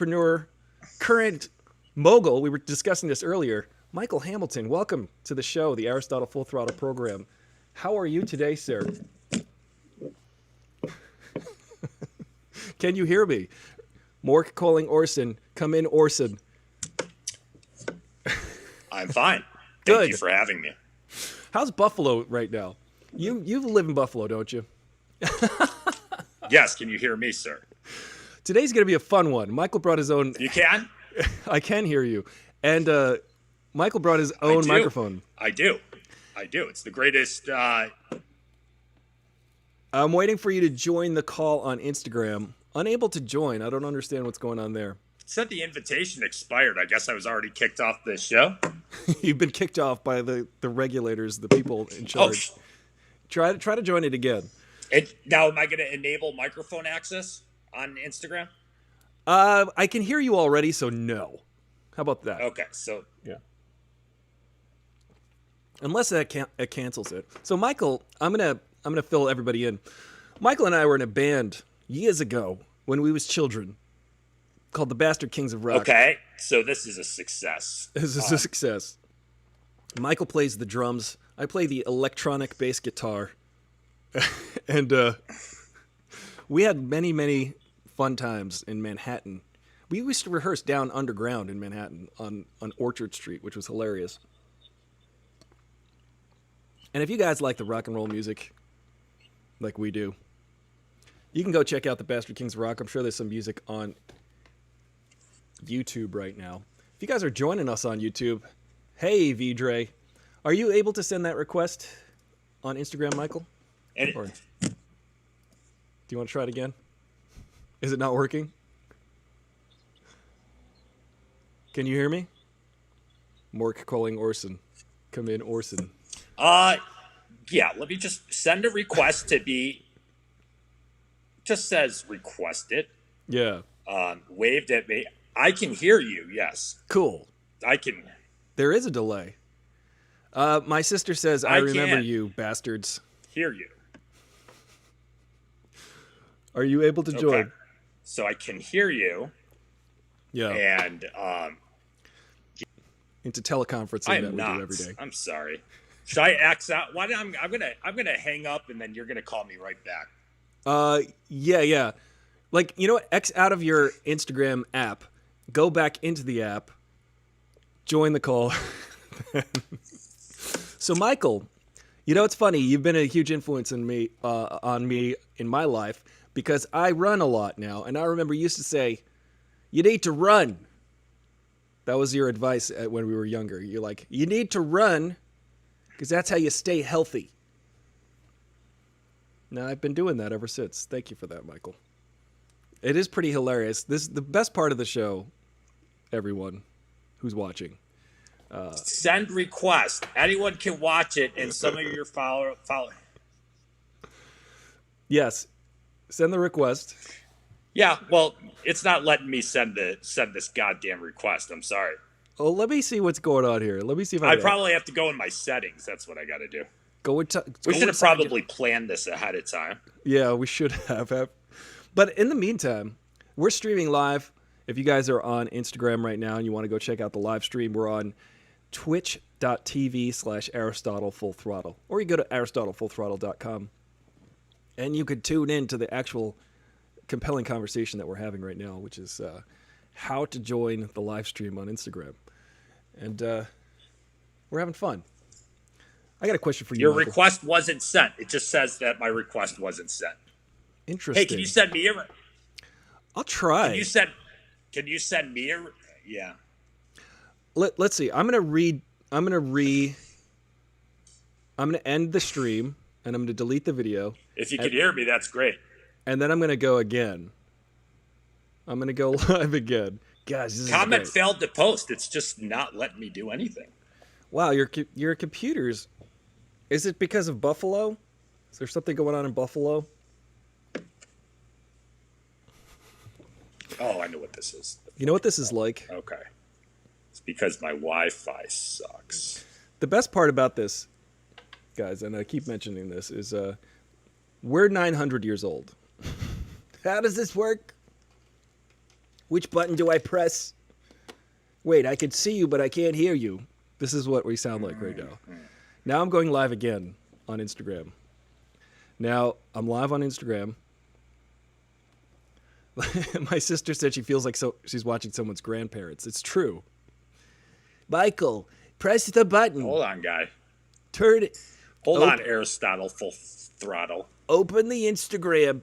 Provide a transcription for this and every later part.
entrepreneur, current mogul. We were discussing this earlier. Michael Hamilton, welcome to the show, the Aristotle Full Throttle program. How are you today, sir? Can you hear me? Mork calling Orson. Come in, Orson. I'm fine. Good. Thank you for having me. How's Buffalo right now? You live in Buffalo, don't you? Yes, can you hear me, sir? Today's going to be a fun one. Michael brought his own... You can? I can hear you. And Michael brought his own microphone. I do. It's the greatest... I'm waiting for you to join the call on Instagram. Unable to join. I don't understand what's going on there. It said the invitation expired. I guess I was already kicked off the show. You've been kicked off by the regulators, the people in charge. Try to join it again. Now, am I going to enable microphone access on Instagram? I can hear you already, so no. How about that? Okay, so... Yeah. Unless it cancels it. So, Michael, I'm gonna fill everybody in. Michael and I were in a band years ago when we was children called the Bastard Kings of Rock. Okay, so this is a success. This is a success. Michael plays the drums. I play the electronic bass guitar. And we had many, many fun times in Manhattan. We used to rehearse down underground in Manhattan on Orchard Street, which was hilarious. And if you guys like the rock and roll music like we do, you can go check out the Bastard Kings of Rock. I'm sure there's some music on YouTube right now. If you guys are joining us on YouTube, hey, Vidre, are you able to send that request on Instagram, Michael? Or do you want to try it again? Is it not working? Can you hear me? Mork calling Orson. Come in, Orson. Yeah, let me just send a request to be... Just says requested. Yeah. Waved at me. I can hear you, yes. Cool. I can... There is a delay. My sister says, I remember you, bastards. Hear you. Are you able to join? Okay. So I can hear you. Yeah. And into teleconferencing I am that we not. do every day. I'm sorry. Should I X out? Why? I'm gonna hang up and then you're gonna call me right back. Yeah. Like, you know what? X out of your Instagram app. Go back into the app. Join the call. So, Michael, you know, it's funny. You've been a huge influence on me in my life because I run a lot now. And I remember you used to say, you need to run. That was your advice when we were younger. You're like, you need to run because that's how you stay healthy. Now, I've been doing that ever since. Thank you for that, Michael. It is pretty hilarious. This is the best part of the show, everyone who's watching. Send request. Anyone can watch it, and some of your follow. Yes, send the request. Yeah, well, it's not letting me send this goddamn request. I'm sorry. Oh, let me see what's going on here. Let me see if I probably have to go in my settings. That's what I got to do. We should have probably planned this ahead of time. Yeah, we should have. But in the meantime, we're streaming live. If you guys are on Instagram right now and you want to go check out the live stream, we're on twitch.tv/Aristotle Full Throttle. Or you go to aristotlefullthrottle.com and you could tune in to the actual compelling conversation that we're having right now, which is how to join the live stream on Instagram. And we're having fun. I got a question for you, Your Michael. request wasn't sent. It just says that my request wasn't sent. Interesting. Hey, can you send me a... I'll try. Can you send me a... Yeah. Let's see. I'm going to end the stream, and I'm going to delete the video. If you can hear me, that's great. And then I'm going to go again. I'm going to go live again. Guys, this Comment is great. failed to post. It's just not letting me do anything. Wow, your computers... Is it because of Buffalo? Is there something going on in Buffalo? Oh, I know what this is. You know what this is like? Okay. It's because my Wi-Fi sucks. The best part about this, guys, and I keep mentioning this, is we're 900 years old. How does this work? Which button do I press? Wait, I can see you, but I can't hear you. This is what we sound like right now. Now I'm going live again on Instagram. Now I'm live on Instagram. My sister said she feels like she's watching someone's grandparents. It's true. Michael, press the button. Hold on, guy. Turn it. Hold on, Aristotle full throttle. Open the Instagram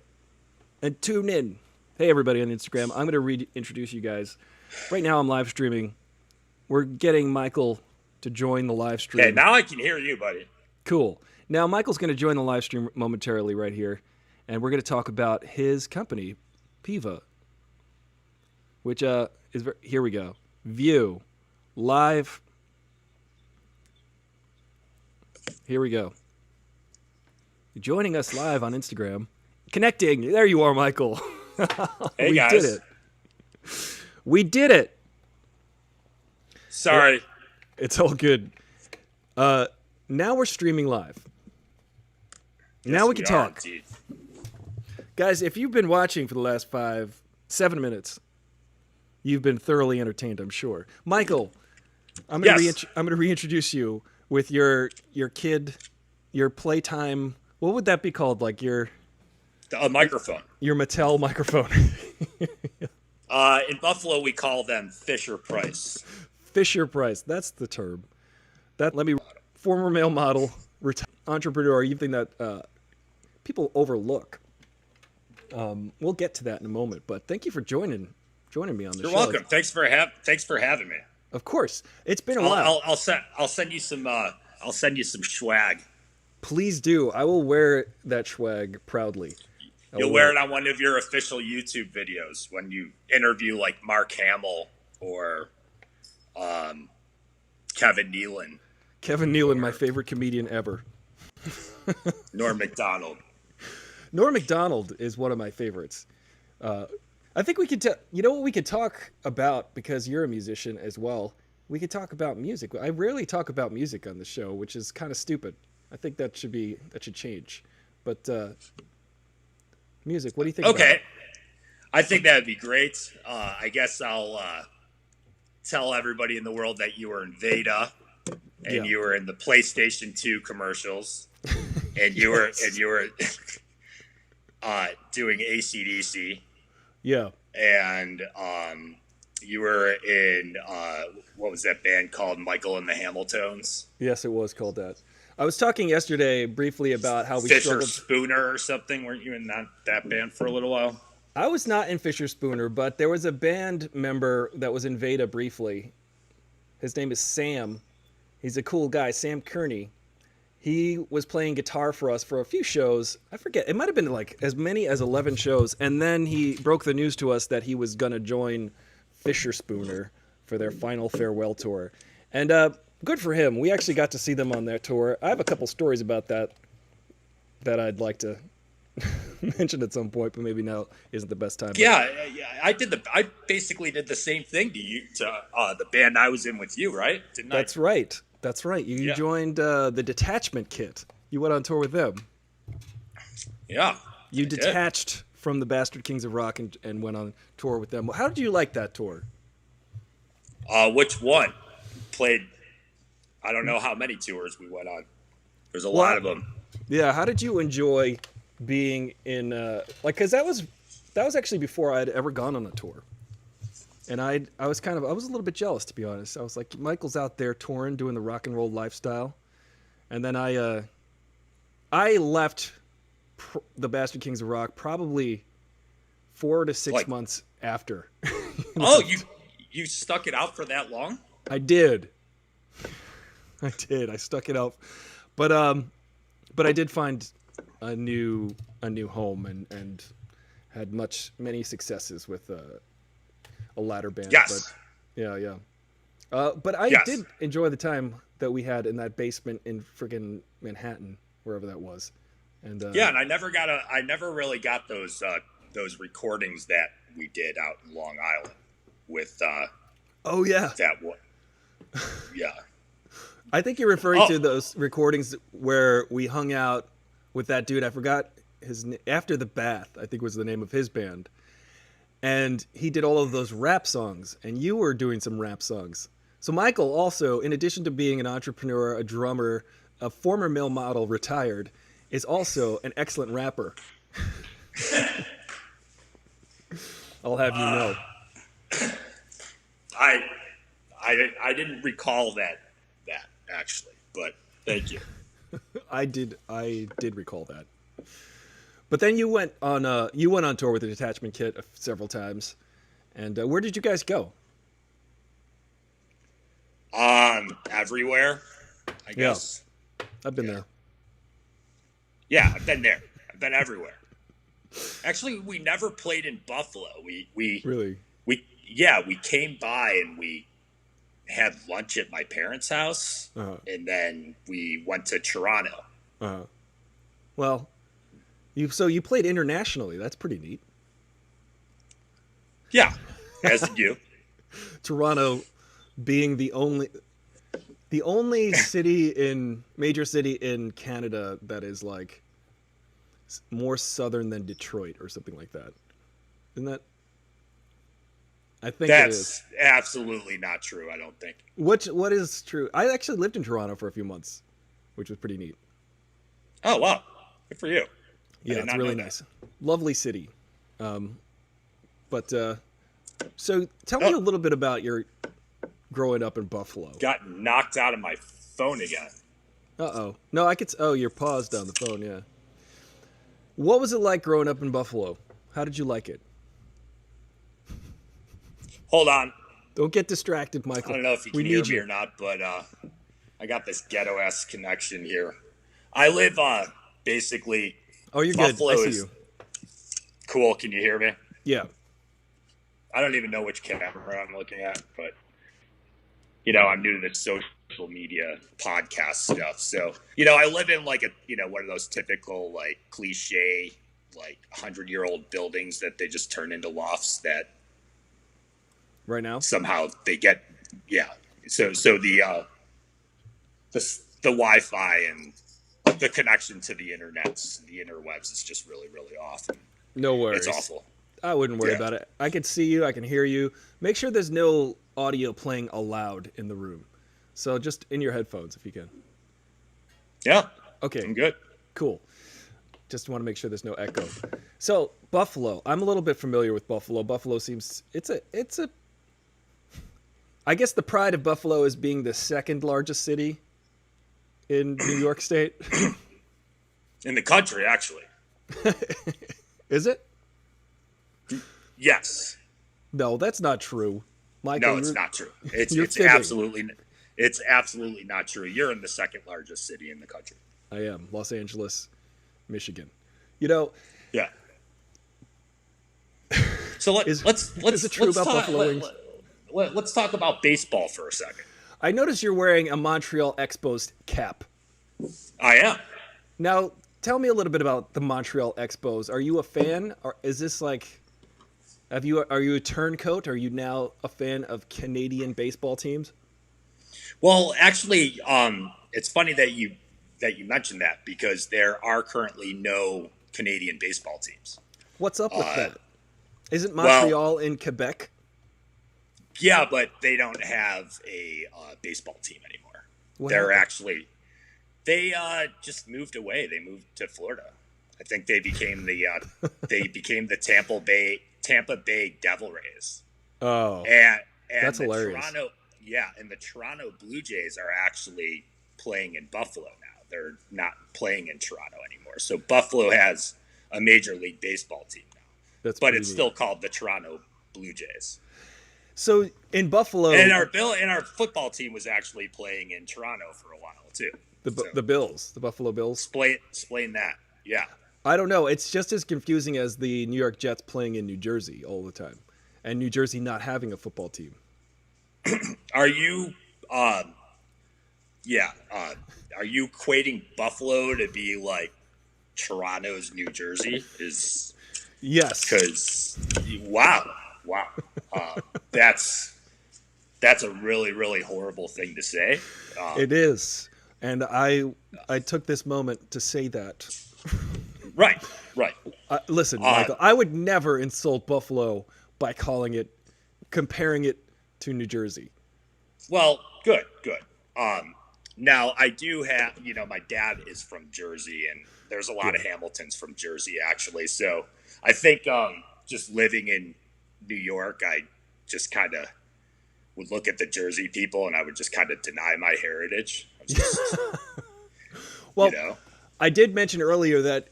and tune in. Hey, everybody on Instagram. I'm going to reintroduce you guys. Right now, I'm live streaming. We're getting Michael to join the live stream. Okay, now I can hear you, buddy. Cool. Now, Michael's going to join the live stream momentarily right here, and we're going to talk about his company, Piva, which here we go. View. Live. Here we go. You're joining us live on Instagram. Connecting. There you are, Michael. Hey, we guys. did it. We did it. Sorry. It's all good. Now we're streaming live. Now we can talk. Indeed. Guys, if you've been watching for the last 7 minutes, you've been thoroughly entertained, I'm sure. Michael, I'm going to reintroduce you with your kid, your playtime. What would that be called? Like A microphone. Your Mattel microphone. In Buffalo, we call them Fisher Price. Fisher Price. That's the term. Former male model, entrepreneur, anything that people overlook. We'll get to that in a moment, but thank you for joining me on the show. You're welcome. Thanks for having me. Of course, it's been a while. I'll send you some swag. Please do. I will wear that swag proudly. You'll wear it on one of your official YouTube videos when you interview like Mark Hamill or Kevin Nealon. Kevin Nealon, my favorite comedian ever. Norm Macdonald. Norm Macdonald is one of my favorites. I think we could, you know what we could talk about, because you're a musician as well. We could talk about music. I rarely talk about music on the show, which is kind of stupid. I think that should change. But music, what do you think? Okay. About it? I think that'd be great. I guess I'll tell everybody in the world that you were in Veda and you were in the PlayStation 2 commercials and you were doing AC/DC. Yeah. And you were in what was that band called? Michael and the Hamiltons. Yes, it was called that. I was talking yesterday briefly about how we Fisher struggled. Spooner or something. Weren't you in that band for a little while? I was not in Fisher Spooner, but there was a band member that was in Veda briefly. His name is Sam. He's a cool guy, Sam Kearney. He was playing guitar for us for a few shows. I forget. It might have been like as many as 11 shows. And then he broke the news to us that he was going to join Fisher Spooner for their final farewell tour. And good for him. We actually got to see them on their tour. I have a couple stories about that I'd like to mention at some point, but maybe now isn't the best time. Yeah, I basically did the same thing to the band I was in with you, right? Didn't I? That's right. You joined the Detachment Kit. You went on tour with them. Yeah. You detached from the Bastard Kings of Rock and went on tour with them. How did you like that tour? Which one? Played, I don't know how many tours we went on. There's a lot of them. Yeah, how did you enjoy being in, because that was actually before I had ever gone on a tour. And I was a little bit jealous, to be honest. I was like, Michael's out there touring, doing the rock and roll lifestyle. And then I left the Bastard Kings of Rock probably 4 to 6 months after. Oh, you stuck it out for that long? I did. I stuck it out. But I did find a new home and had many successes with a latter band. Yes. But, yeah. But I did enjoy the time that we had in that basement in friggin' Manhattan, wherever that was. And and I never really got those recordings that we did out in Long Island with oh yeah. That one. Yeah. I think you're referring to those recordings where we hung out with that dude. I forgot his name. After the Bath, I think was the name of his band. and he did all of those rap songs, and you were doing some rap songs. So Michael also, in addition to being an entrepreneur, a drummer, a former male model, retired, is also an excellent rapper. I'll have you know. I didn't recall that actually, but thank you. I did recall that. But then you went on tour with the Detachment Kit several times, and where did you guys go? Everywhere, I guess. Yeah. I've been there. Yeah, I've been there. I've been everywhere. Actually, we never played in Buffalo. We really we came by and we had lunch at my parents' house, and then we went to Toronto. Well, you played internationally. That's pretty neat. Yeah, as did you. Toronto being the only major city in Canada that is like more southern than Detroit or something like that. Isn't that? I think that's absolutely not true. I don't think. What is true? I actually lived in Toronto for a few months, which was pretty neat. Oh wow, good for you. Yeah, it's really nice, lovely city. But so tell me a little bit about your growing up in Buffalo. Got knocked out of my phone again. No, I could. Oh, you're paused on the phone. Yeah. What was it like growing up in Buffalo? How did you like it? Hold on. Don't get distracted, Michael. I don't know if you can hear me or not, but I got this ghetto-ass connection here. I live basically. Oh, you're Buffalo good. I see you. Cool. Can you hear me? Yeah. I don't even know which camera I'm looking at, but I'm new to the social media podcast stuff. So, I live in like one of those typical like cliche, like 100-year-old buildings that they just turn into lofts that right now somehow they get, So the Wi-Fi and the connection to the interwebs is just really, really off. No worries. It's awful. I wouldn't worry about it. I can see you. I can hear you. Make sure there's no audio playing aloud in the room. So just in your headphones if you can. Yeah. Okay. I'm good. Cool. Just want to make sure there's no echo. So Buffalo. I'm a little bit familiar with Buffalo. Buffalo seems it's a I guess the pride of Buffalo is being the second largest city in New York State. In the country, actually. Is it? Yes. No, that's not true. Michael, no, it's not true. It's absolutely not true. You're in the second largest city in the country. I am. Los Angeles, Michigan. Yeah. So let's is it true about Buffalo Wings? Let's talk about baseball for a second. I notice you're wearing a Montreal Expos cap. I am. Now, tell me a little bit about the Montreal Expos. Are you a fan, or is this like? Are you a turncoat? Are you now a fan of Canadian baseball teams? Well, actually, it's funny that you mentioned that because there are currently no Canadian baseball teams. What's up with that? Isn't Montreal in Quebec? Yeah, but they don't have a baseball team anymore. They just moved away. They moved to Florida. I think they became the Tampa Bay Devil Rays. Oh, and that's hilarious. And the Toronto Blue Jays are actually playing in Buffalo now. They're not playing in Toronto anymore. So Buffalo has a Major League Baseball team now. But it's still called the Toronto Blue Jays. So in Buffalo, and our football team was actually playing in Toronto for a while too. The Bills, the Buffalo Bills. Explain that. Yeah. I don't know. It's just as confusing as the New York Jets playing in New Jersey all the time, and New Jersey not having a football team. Are you? Are you equating Buffalo to be like Toronto's New Jersey? Yes. Because wow. That's a really, really horrible thing to say. It is, and I took this moment to say that. Right. Listen, Michael, I would never insult Buffalo by comparing it to New Jersey. Well, good. Now I do have, my dad is from Jersey, and there's a lot of Hamiltons from Jersey, actually. So I think just living in New York, I just kind of would look at the Jersey people, and I would just kind of deny my heritage. Well, I did mention earlier that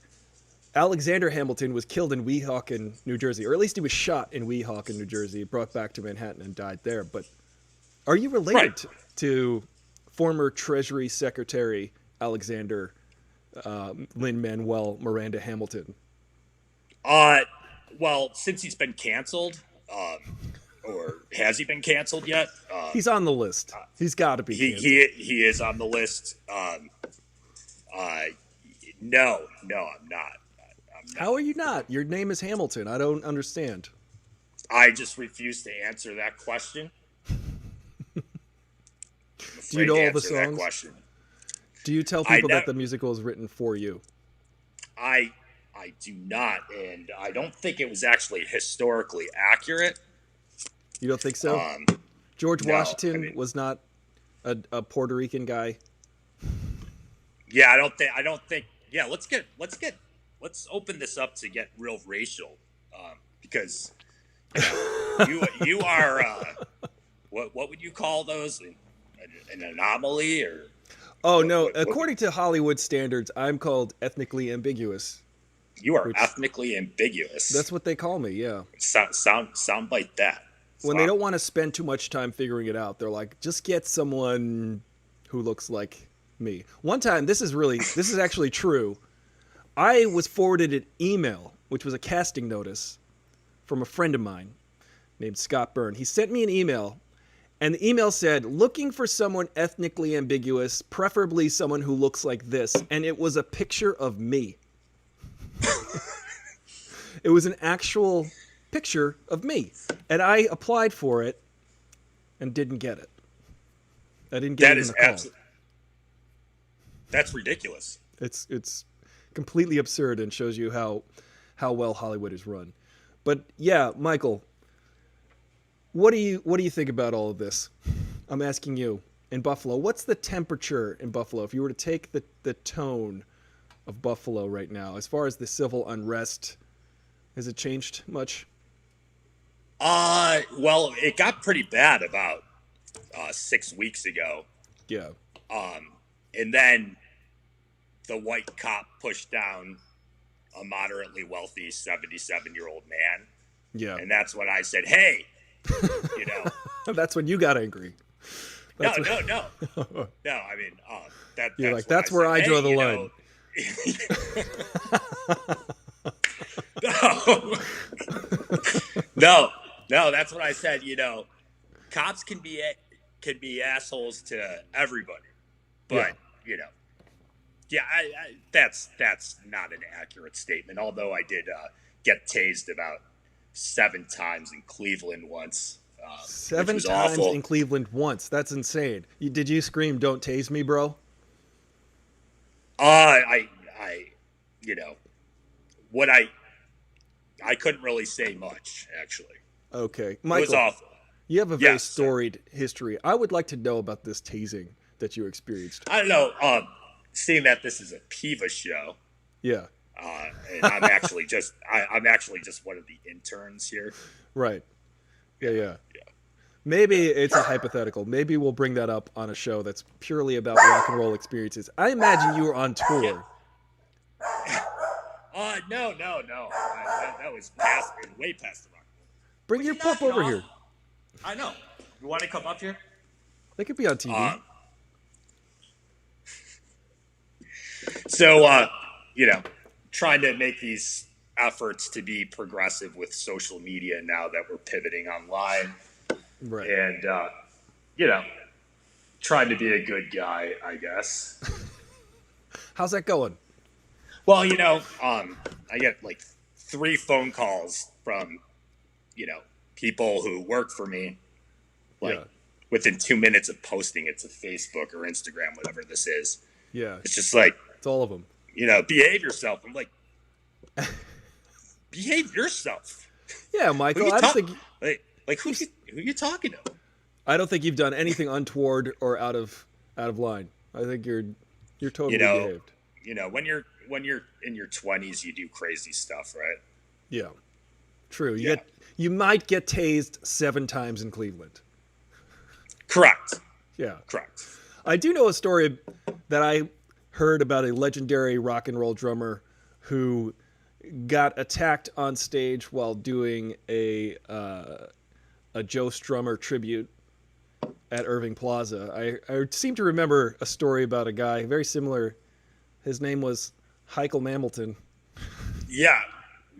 Alexander Hamilton was killed in Weehawken, New Jersey, or at least he was shot in Weehawken, New Jersey, brought back to Manhattan and died there. But are you related to former Treasury Secretary Alexander Lin-Manuel Miranda Hamilton? Well, since he's been canceled, or has he been canceled yet? He's on the list. He's got to be canceled. He is on the list. No, I'm not. How are you not? Your name is Hamilton. I don't understand. I just refuse to answer that question. Do you know all the songs? Do you tell people that the musical is written for you? I do not, and I don't think it was actually historically accurate. You don't think so? George Washington was not a Puerto Rican guy. Yeah, I don't think. Yeah, let's open this up to get real racial, because you are what would you call those? An anomaly, or? Oh no! According to Hollywood standards, I'm called ethnically ambiguous. You are ethnically ambiguous. That's what they call me. Yeah. Sound like that. When they don't want to spend too much time figuring it out, they're like, just get someone who looks like me. One time, this is actually true. I was forwarded an email, which was a casting notice from a friend of mine named Scott Byrne. He sent me an email, and the email said, looking for someone ethnically ambiguous, preferably someone who looks like this. And it was a picture of me. It was an actual picture of me. And I applied for it and didn't get it. I didn't get it in the call. That's ridiculous. It's completely absurd and shows you how well Hollywood is run. But yeah, Michael, what do you think about all of this? I'm asking you. In Buffalo, what's the temperature in Buffalo? If you were to take the tone of Buffalo right now, as far as the civil unrest, has it changed much? Well, it got pretty bad about 6 weeks ago. Yeah. And then the white cop pushed down a moderately wealthy 77-year-old man. Yeah. And that's when I said, hey, That's when you got angry. No. No, I mean, that's where I draw the line. No, that's what I said. Cops can be assholes to everybody, but that's not an accurate statement. Although I did get tased about 7 times in Cleveland once. 7 times awful. In Cleveland once. That's insane. Did you scream, "Don't tase me, bro"? I couldn't really say much, actually. Okay. Michael, it was awful. You have a very storied history. I would like to know about this tasing that you experienced. I don't know. Seeing that this is a Piva show. Yeah. And I'm actually just one of the interns here. Right. Yeah. Maybe it's a hypothetical. Maybe we'll bring that up on a show that's purely about rock and roll experiences. I imagine you were on tour. No. That was way past the rock. Bring your pup over here. I know. You want to come up here? They could be on TV. So, trying to make these efforts to be progressive with social media now that we're pivoting online. Right. And, trying to be a good guy, I guess. How's that going? Well, I get like 3 phone calls from, people who work for me, within 2 minutes of posting it to Facebook or Instagram, whatever this is. Yeah. It's just like, it's all of them. Behave yourself. I'm like, behave yourself. Yeah, Who Michael. you I don't think like who you talking to? I don't think you've done anything untoward or out of line. I think you're You totally know, behaved. when you're in your 20s, you do crazy stuff, right? Yeah, true. Yeah. You might get tased 7 times in Cleveland. Correct. Yeah. Correct. I do know a story that I heard about a legendary rock and roll drummer who got attacked on stage while doing a Joe Strummer tribute at Irving Plaza. I seem to remember a story about a guy very similar. His name was Heikel Mamilton, Yeah.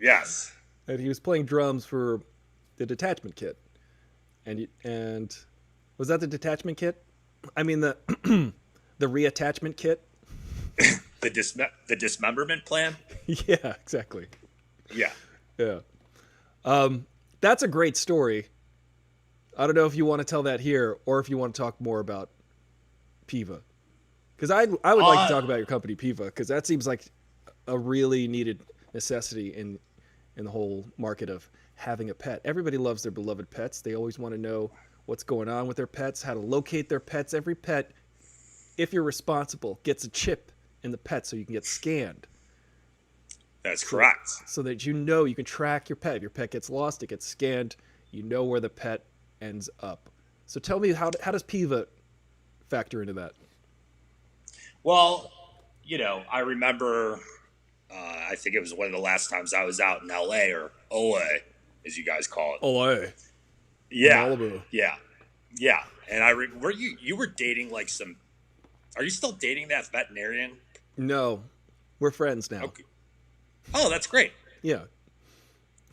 Yes. and he was playing drums for the Detachment Kit. And was that the Detachment Kit? I mean the the reattachment kit. The dismemberment plan. Yeah, exactly. Yeah. Yeah. That's a great story. I don't know if you want to tell that here or if you want to talk more about Piva. Because I would like to talk about your company, Piva, because that seems like a really needed necessity in the whole market of having a pet. Everybody loves their beloved pets. They always want to know what's going on with their pets, how to locate their pets. Every pet, if you're responsible, gets a chip in the pet so you can get scanned. That's correct. So that you can track your pet. If your pet gets lost, it gets scanned. You know where the pet ends up. So tell me, how does Piva factor into that? Well, I remember, I think it was one of the last times I was out in LA, or OA, as you guys call it. LA. Yeah. Malibu. Yeah. Yeah. And were you were dating like are you still dating that veterinarian? No, we're friends now. Okay. Oh, that's great. Yeah.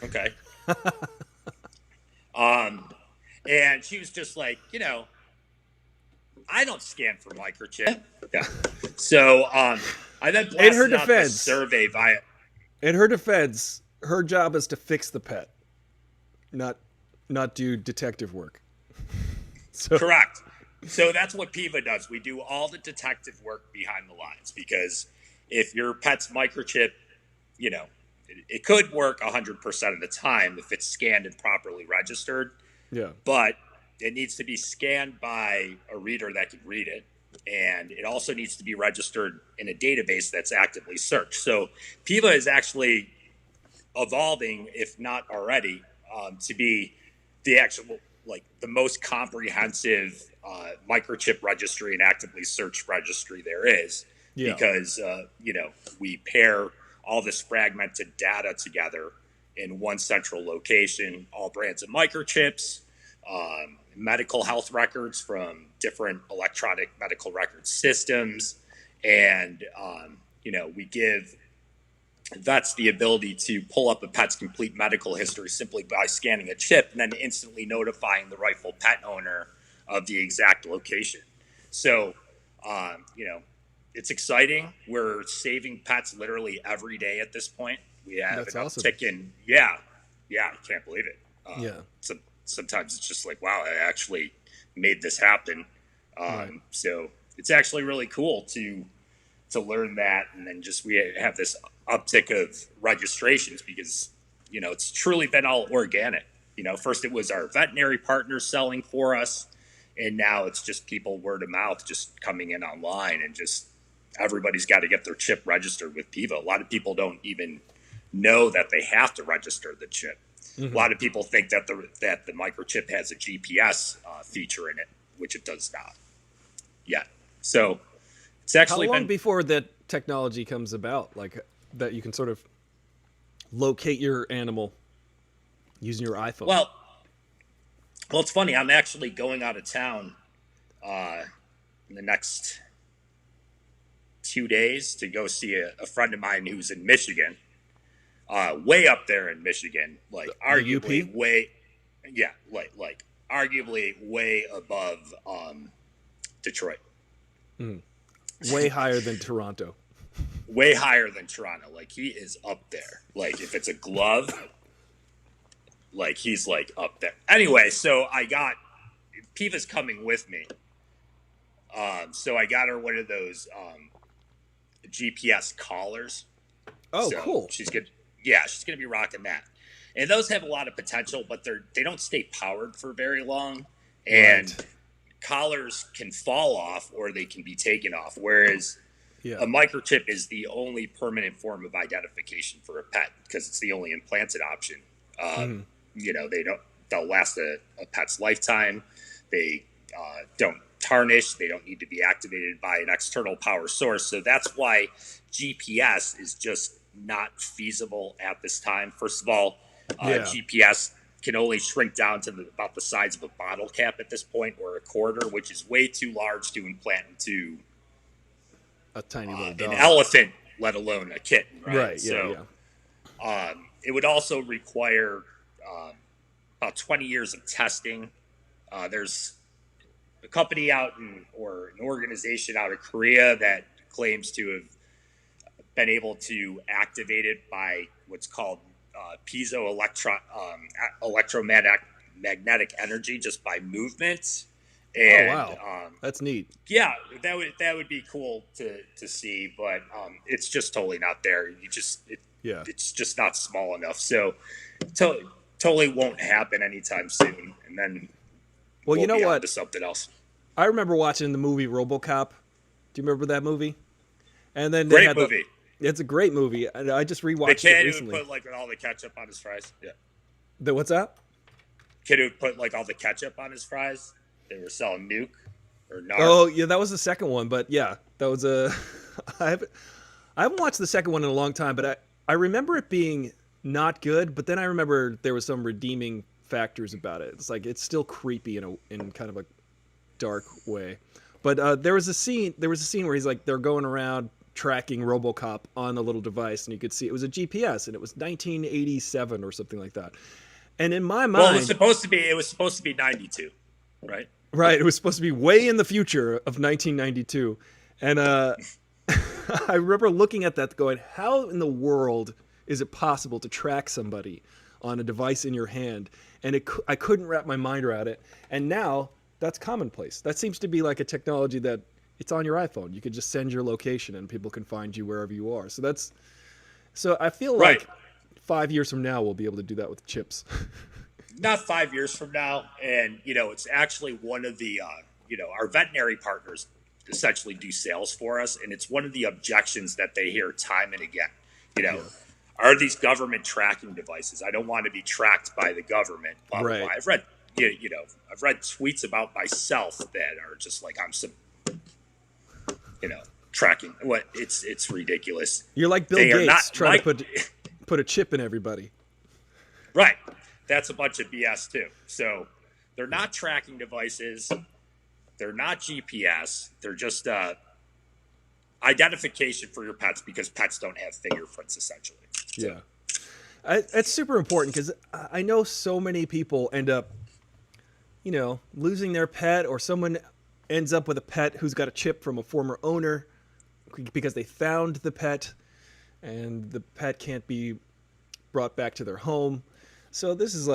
Okay. And she was just like, I don't scan for microchip. Yeah. So, I then blasted out this survey via. In her defense, her job is to fix the pet, not do detective work. So. Correct. So that's what Piva does. We do all the detective work behind the lines, because if your pet's microchip, it could work 100% of the time if it's scanned and properly registered. Yeah. But it needs to be scanned by a reader that can read it. And it also needs to be registered in a database that's actively searched. So Piva is actually evolving, if not already, to be the actual, the most comprehensive microchip registry and actively searched registry there is. Yeah. Because, we pair all this fragmented data together in one central location, all brands of microchips, medical health records from different electronic medical record systems. And, we give vets the ability to pull up a pet's complete medical history simply by scanning a chip and then instantly notifying the rightful pet owner of the exact location. So, it's exciting. We're saving pets literally every day at this point. We have an uptick in, I can't believe it. Sometimes it's just like, wow, I actually made this happen. Right. So it's actually really cool to learn that. And then we have this uptick of registrations because, it's truly been all organic. First it was our veterinary partners selling for us, and now it's just people word of mouth just coming in online, and just everybody's got to get their chip registered with Piva. A lot of people don't even know that they have to register the chip. Mm-hmm. A lot of people think that the microchip has a GPS feature in it, which it does not yet. So it's actually how long before that technology comes about, like that you can sort of locate your animal using your iPhone? Well, it's funny. I'm actually going out of town in the next 2 days to go see a friend of mine who's in Michigan, way up there in Michigan, arguably UP? Arguably way above Detroit. Mm. Way higher than Toronto. Way higher than Toronto. He is up there. If it's a glove, he's up there. Anyway, so Piva's coming with me. So I got her one of those GPS collars. Oh, so cool. She's gonna be rocking that. and those have a lot of potential, but they don't stay powered for very long, and Right. collars can fall off or they can be taken off. Whereas Yeah. a microchip is the only permanent form of identification for a pet because it's the only implanted option. They'll last a pet's lifetime. They don't tarnish. They don't need to be activated by an external power source. So that's why GPS is just not feasible at this time. First of all, GPS can only shrink down to about the size of a bottle cap at this point, or a quarter, which is way too large to implant into A tiny little dog. an elephant, let alone a kitten. Right. Yeah. It would also require about 20 years of testing. There's a company or an organization out of Korea that claims to have been able to activate it by what's called electromagnetic energy, just by movement. And, wow, that's neat. Yeah, that would be cool to see, but it's just totally not there. It's just not small enough. So totally won't happen anytime soon. And then well, you know be on what? to something else. I remember watching the movie RoboCop. Do you remember that movie? And then Great movie. It's a great movie. I just rewatched the kid it recently. Who would put all the ketchup on his fries. Yeah. What's that? Kid who would put all the ketchup on his fries. They were selling Nuke or Narc. Oh yeah, that was the second one. But yeah, that was a. I haven't watched the second one in a long time, but I remember it being not good. But then I remember there was some redeeming factors about it. It's like it's still creepy in kind of a dark way. But there was a scene where they're going around tracking RoboCop on a little device, and you could see it was a GPS, and it was 1987 or something like that. And in my mind, well, it was supposed to be 92, right? Right, it was supposed to be way in the future of 1992, and I remember looking at that, going, "How in the world is it possible to track somebody on a device in your hand?" And I couldn't wrap my mind around it. And now that's commonplace. That seems to be like a technology that it's on your iPhone. You could just send your location and people can find you wherever you are. So I feel like 5 years from now we'll be able to do that with chips. Not 5 years from now. And, it's actually one of the, our veterinary partners essentially do sales for us. And it's one of the objections that they hear time and again, are these government tracking devices? I don't want to be tracked by the government. Blah, blah, blah. I've read, I've read tweets about myself that are just like, I'm some, tracking. What it's ridiculous. You're like Bill Gates trying to put a chip in everybody. Right. That's a bunch of BS too. So they're not tracking devices. They're not GPS. They're just identification for your pets, because pets don't have fingerprints, essentially. So. Yeah. It's super important because I know so many people end up, losing their pet, or someone ends up with a pet who's got a chip from a former owner because they found the pet and the pet can't be brought back to their home. So this is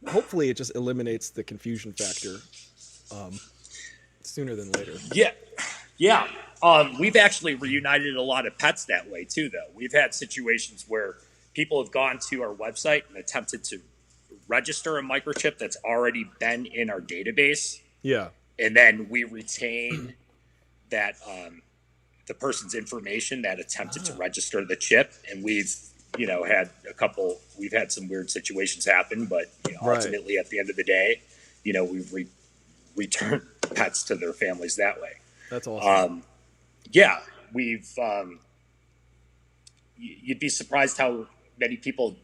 hopefully it just eliminates the confusion factor sooner than later. Yeah. Yeah. We've actually reunited a lot of pets that way too, though. We've had situations where people have gone to our website and attempted to register a microchip that's already been in our database. Yeah. And then we retain that the person's information that attempted to register the chip. And we've had some weird situations happen, but ultimately at the end of the day, we return pets to their families that way. That's awesome. You'd be surprised how many people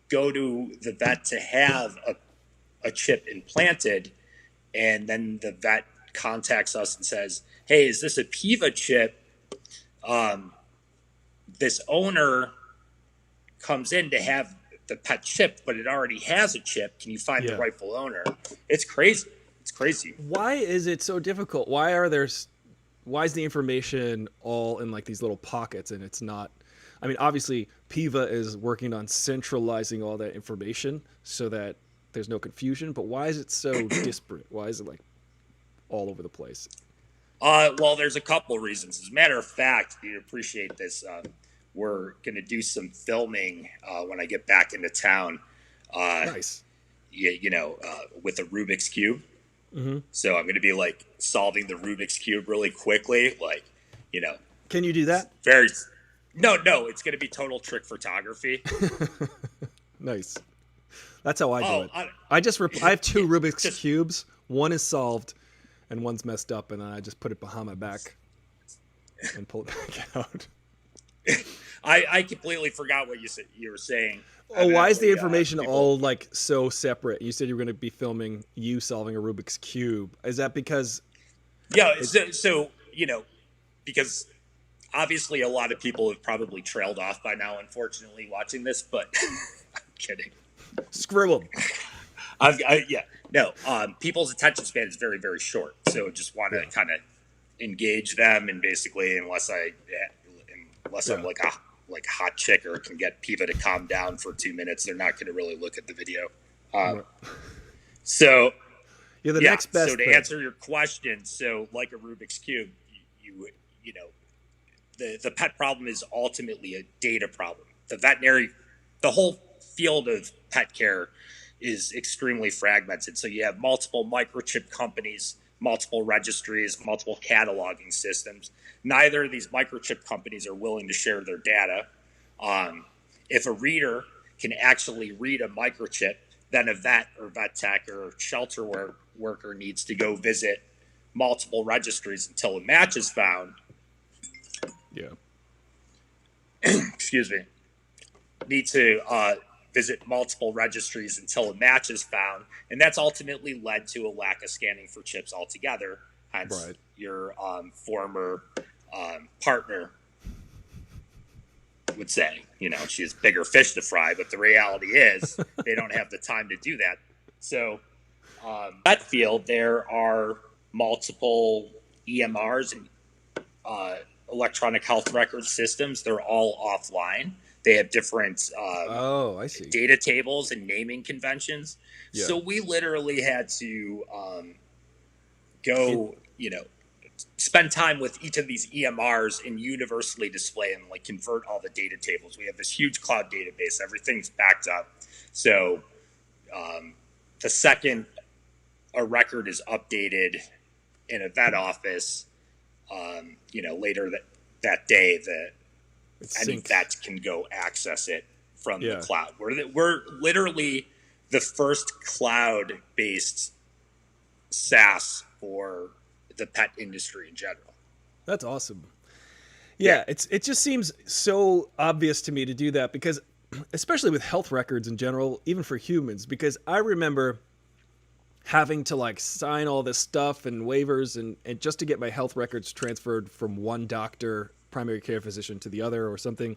go to the vet to have a chip implanted, and then the vet contacts us and says, "Hey, is this a PIVA chip? This owner comes in to have the pet chip, but it already has a chip. Can you find the rightful owner?" It's crazy. It's crazy. Why is it so difficult? Why is the information all in these little pockets and it's not? I mean, obviously, PIVA is working on centralizing all that information so that there's no confusion. But why is it so disparate? Why is it all over the place? Well, there's a couple reasons. As a matter of fact, you'd appreciate this. We're going to do some filming when I get back into town Nice. With a Rubik's Cube. Mm-hmm. So I'm going to be like solving the Rubik's Cube really quickly. Like, Can you do that? No, it's going to be total trick photography. Nice. That's how I do it. I have two Rubik's just cubes. One is solved, and one's messed up, and then I just put it behind my back and pull it back out. I completely forgot what you were saying. Oh, why is the information all like so separate? You said you were going to be filming you solving a Rubik's cube. Is that because? Yeah. So because obviously a lot of people have probably trailed off by now, unfortunately, watching this. But I'm kidding. Screw them. People's attention span is very, very short. So just want to kind of engage them, and basically, unless I'm like a hot chick or can get Piva to calm down for 2 minutes, they're not going to really look at the video. So you're the next best. So to answer your question, so like a Rubik's cube, the pet problem is ultimately a data problem. The whole field of pet care is extremely fragmented. So you have multiple microchip companies, multiple registries, multiple cataloging systems. Neither of these microchip companies are willing to share their data. If a reader can actually read a microchip, then a vet or vet tech or shelter worker needs to go visit multiple registries until a match is found. Yeah. Excuse me. Need to visit multiple registries until a match is found, and that's ultimately led to a lack of scanning for chips altogether. Hence, your former partner would say, she has bigger fish to fry, but the reality is they don't have the time to do that. So, that field, there are multiple EMRs and electronic health record systems. They're all offline. They have different I see. data tables and naming conventions. Yeah. So we literally had to go, spend time with each of these EMRs and universally display and like convert all the data tables. We have this huge cloud database. Everything's backed up. So the second a record is updated in a vet office, later that day, any vet can go access it from the cloud. We're literally the first cloud-based SaaS for the pet industry in general. That's awesome. Yeah, it just seems so obvious to me to do that because, especially with health records in general, even for humans, because I remember having to like sign all this stuff and waivers and just to get my health records transferred from one doctor, primary care physician, to the other or something.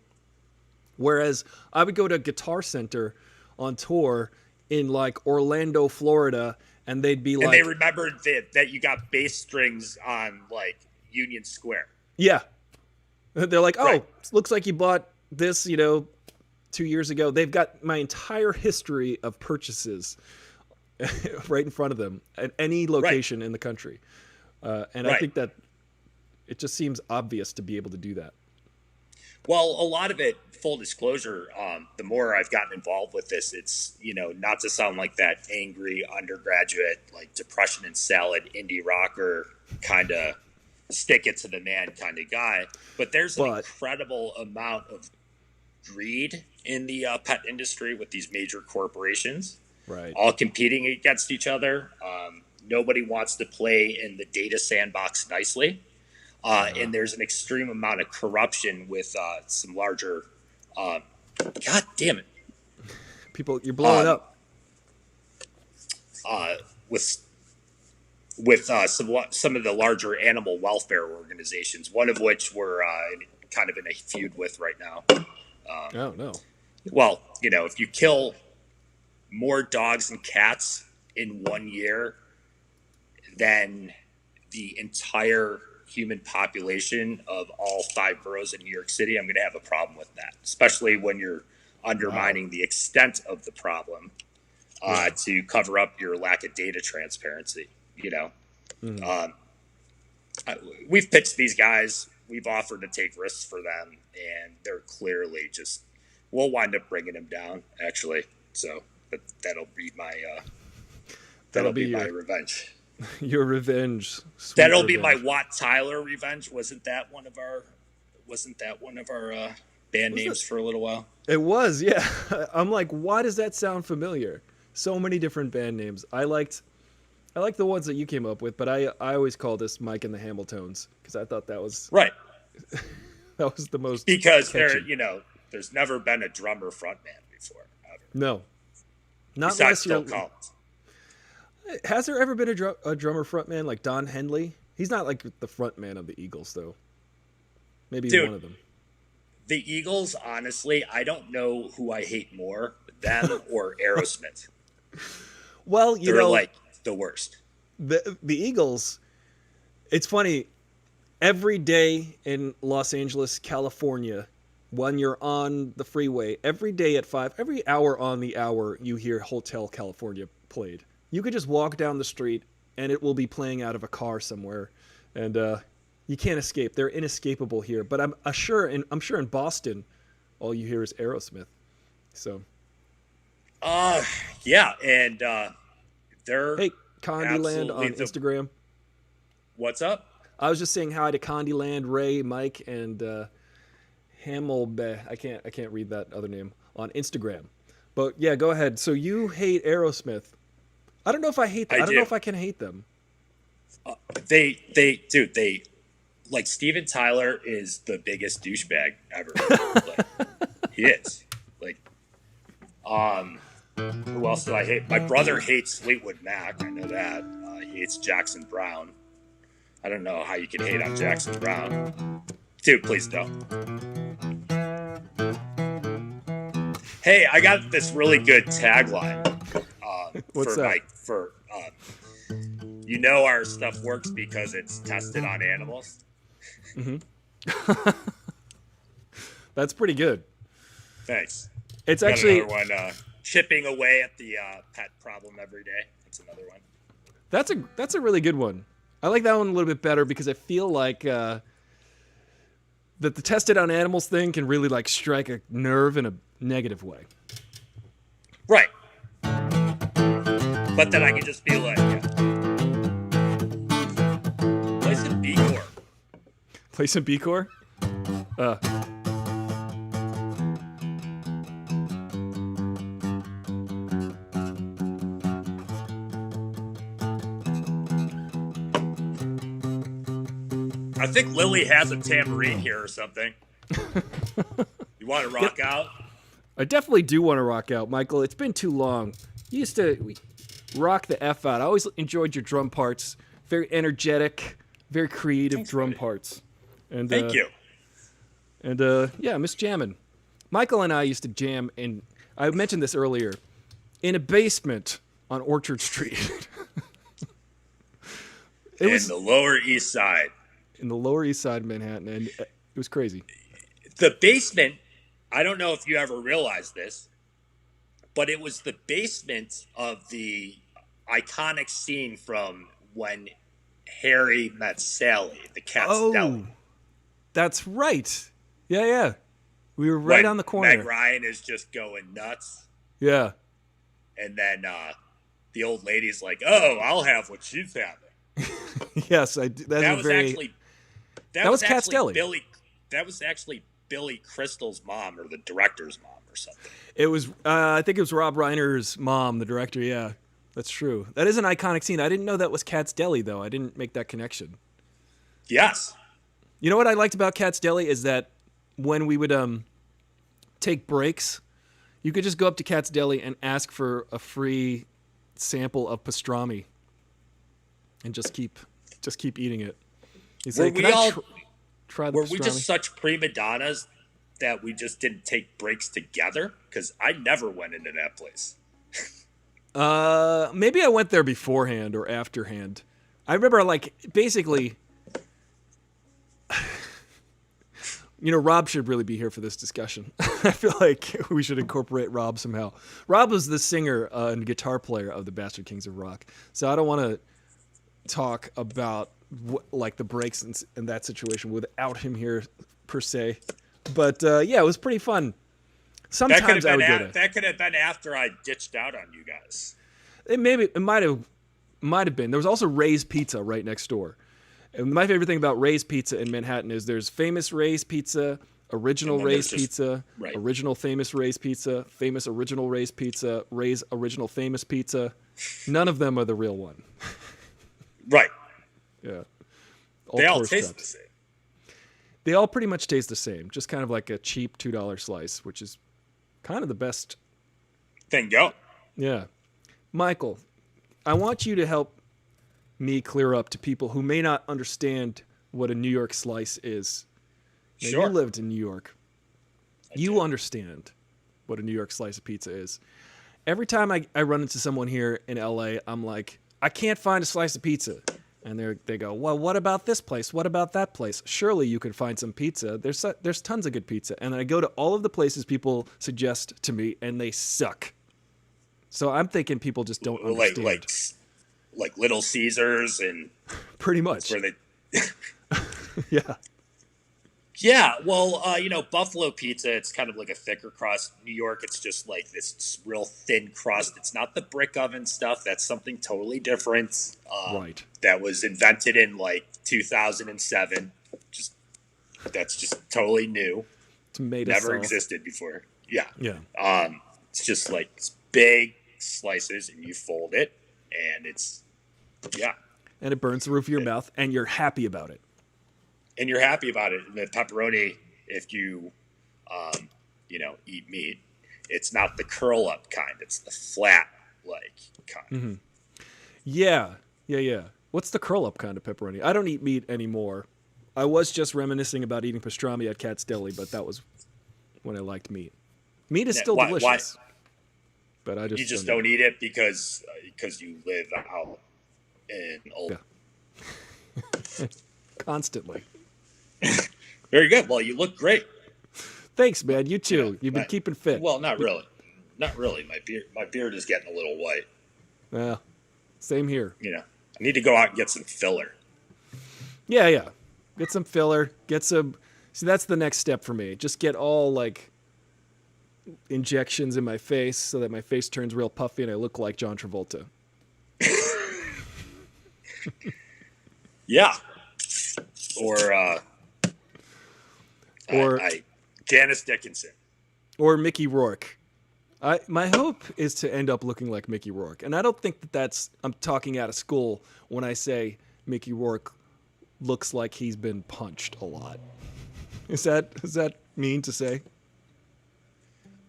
Whereas I would go to Guitar Center on tour in like Orlando, Florida, and they'd be like... And they remembered that you got bass strings on like Union Square. Yeah. They're like, looks like you bought this, 2 years ago. They've got my entire history of purchases right in front of them at any location in the country. I think that it just seems obvious to be able to do that. Well, a lot of it, full disclosure, the more I've gotten involved with this, it's, not to sound like that angry undergraduate, like depression and salad indie rocker kind of stick it to the man kind of guy. But there's an incredible amount of greed in the pet industry with these major corporations. Right. All competing against each other. Nobody wants to play in the data sandbox nicely. And there's an extreme amount of corruption with some larger... God damn it. People, you're blowing up. With some of the larger animal welfare organizations, one of which we're kind of in a feud with right now. Oh, no. Well, if you kill more dogs and cats in 1 year than the entire human population of all 5 boroughs in New York City, I'm going to have a problem with that, especially when you're undermining the extent of the problem to cover up your lack of data transparency. We've pitched these guys, we've offered to take risks for them, and they're clearly we'll wind up bringing them down, actually. So that'll be my That'll be my your revenge. your revenge. Sweet That'll be my revenge. Watt Tyler revenge. Wasn't that one of our band Was names it? for a little while? It was, yeah. I'm like, why does that sound familiar? So many different band names. I liked the ones that you came up with, but I always called this Mike and the Hamiltones because I thought Right. that was the most Because catchy. there's never been a drummer frontman before, ever. No, not Besides unless you're. Phil Collins. Has there ever been a drummer frontman like Don Henley? He's not like the frontman of the Eagles, though. Maybe Dude, one of them. the Eagles, honestly, I don't know who I hate more, them or Aerosmith. Well, They're like the worst. the Eagles. It's funny. Every day in Los Angeles, California, when you're on the freeway, every day at 5, every hour on the hour, you hear Hotel California played. You could just walk down the street and it will be playing out of a car somewhere, and you can't escape. They're inescapable here. But I'm sure in Boston, all you hear is Aerosmith. So Yeah, and they're hey, Candyland on absolutely Instagram. What's up? I was just saying hi to Candyland, Ray, Mike, and Hamelbe. I can't read that other name on Instagram. But yeah, go ahead. So you hate Aerosmith. I don't know if I hate them. I don't know if I can hate them. They like Steven Tyler is the biggest douchebag ever. Like, he is. Like, who else do I hate? My brother hates Fleetwood Mac. I know that. He hates Jackson Brown. I don't know how you can hate on Jackson Brown. Dude, please don't. Hey, I got this really good tagline. What's that? Our stuff works because it's tested on animals. Mm-hmm. That's pretty good. Thanks. It's Got actually another one. Chipping away at the pet problem every day. That's another one. that's a really good one. I like that one a little bit better because I feel like that the tested on animals thing can really like strike a nerve in a negative way. Right. But then I can just be like, play some B Corp. Play some B Corps? I think Lily has a tambourine here or something. You want to rock out? I definitely do want to rock out, Michael. It's been too long. You used to rock the F out. I always enjoyed your drum parts. Very energetic, very creative. Thanks, drum buddy. Parts. And thank you. And yeah, miss jamming. Michael and I used to jam in, I mentioned this earlier, in a basement on Orchard Street. In the Lower East Side. In the Lower East Side of Manhattan, and it was crazy. The basement, I don't know if you ever realized this, but it was the basement of the iconic scene from When Harry Met Sally, the Cat's Deli. That's right. Yeah. We were right on the corner. Meg Ryan is just going nuts. Yeah. And then the old lady's like, "Oh, I'll have what she's having." Yes, that was Cat's Deli. That was actually Billy Crystal's mom, or the director's mom, or something. It was. I think it was Rob Reiner's mom, the director. Yeah, that's true. That is an iconic scene. I didn't know that was Cat's Deli, though. I didn't make that connection. Yes. You know what I liked about Cat's Deli is that when we would take breaks, you could just go up to Cat's Deli and ask for a free sample of pastrami, and just keep eating it. You say, "Can I try the pastrami?" Were we just such prima donnas that we just didn't take breaks together? Because I never went into that place. Maybe I went there beforehand or afterhand. I remember, like, basically, Rob should really be here for this discussion. I feel like we should incorporate Rob somehow. Rob was the singer and guitar player of the Bastard Kings of Rock. So I don't want to talk about like the breaks in that situation without him here per se. But yeah, it was pretty fun. Sometimes I would get it. That could have been after I ditched out on you guys. It might have been. There was also Ray's Pizza right next door. And my favorite thing about Ray's Pizza in Manhattan is there's famous Ray's Pizza, original Ray's Pizza, right. Original famous Ray's Pizza, famous original Ray's Pizza, Ray's original famous pizza. None of them are the real one. Right. Yeah. They all taste the same. They all pretty much taste the same. Just kind of like a cheap $2 slice, which is kind of the best thing go. Yeah. Michael, I want you to help me clear up to people who may not understand what a New York slice is. Now, Sure. you lived in New York. You understand what a New York slice of pizza is. Every time I run into someone here in LA, I'm like, I can't find a slice of pizza. And they go, well, what about this place? What about that place? Surely you could find some pizza. There's tons of good pizza. And I go to all of the places people suggest to me, and they suck. So I'm thinking people just don't understand. Like Little Caesars and pretty much. Where they Yeah. Yeah, well, Buffalo pizza, it's kind of like a thicker crust. New York, it's just like this real thin crust. It's not the brick oven stuff. That's something totally different. Right. That was invented in like 2007. That's just totally new. Tomato Never sauce. Existed before. Yeah. Yeah. It's just like big slices, and you fold it, and and it burns the roof of your mouth, and you're happy about it. And you're happy about it. The pepperoni, if you, eat meat, it's not the curl up kind. It's the flat kind. Mm-hmm. Yeah. What's the curl up kind of pepperoni? I don't eat meat anymore. I was just reminiscing about eating pastrami at Cat's Deli, but that was when I liked meat. Meat is still delicious. Why? But I just you just don't eat it because you live out in old. Yeah. Constantly. Very good. Well, you look great. Thanks, man. You too. You've been keeping fit. Well, not really. Not really. My beard is getting a little white. Yeah. Same here. I need to go out and get some filler. Yeah. Get some filler. See, that's the next step for me. Just get all injections in my face so that my face turns real puffy and I look like John Travolta. Yeah. Or Janice Dickinson. Or Mickey Rourke. My hope is to end up looking like Mickey Rourke. And I don't think I'm talking out of school when I say Mickey Rourke looks like he's been punched a lot. Is that mean to say?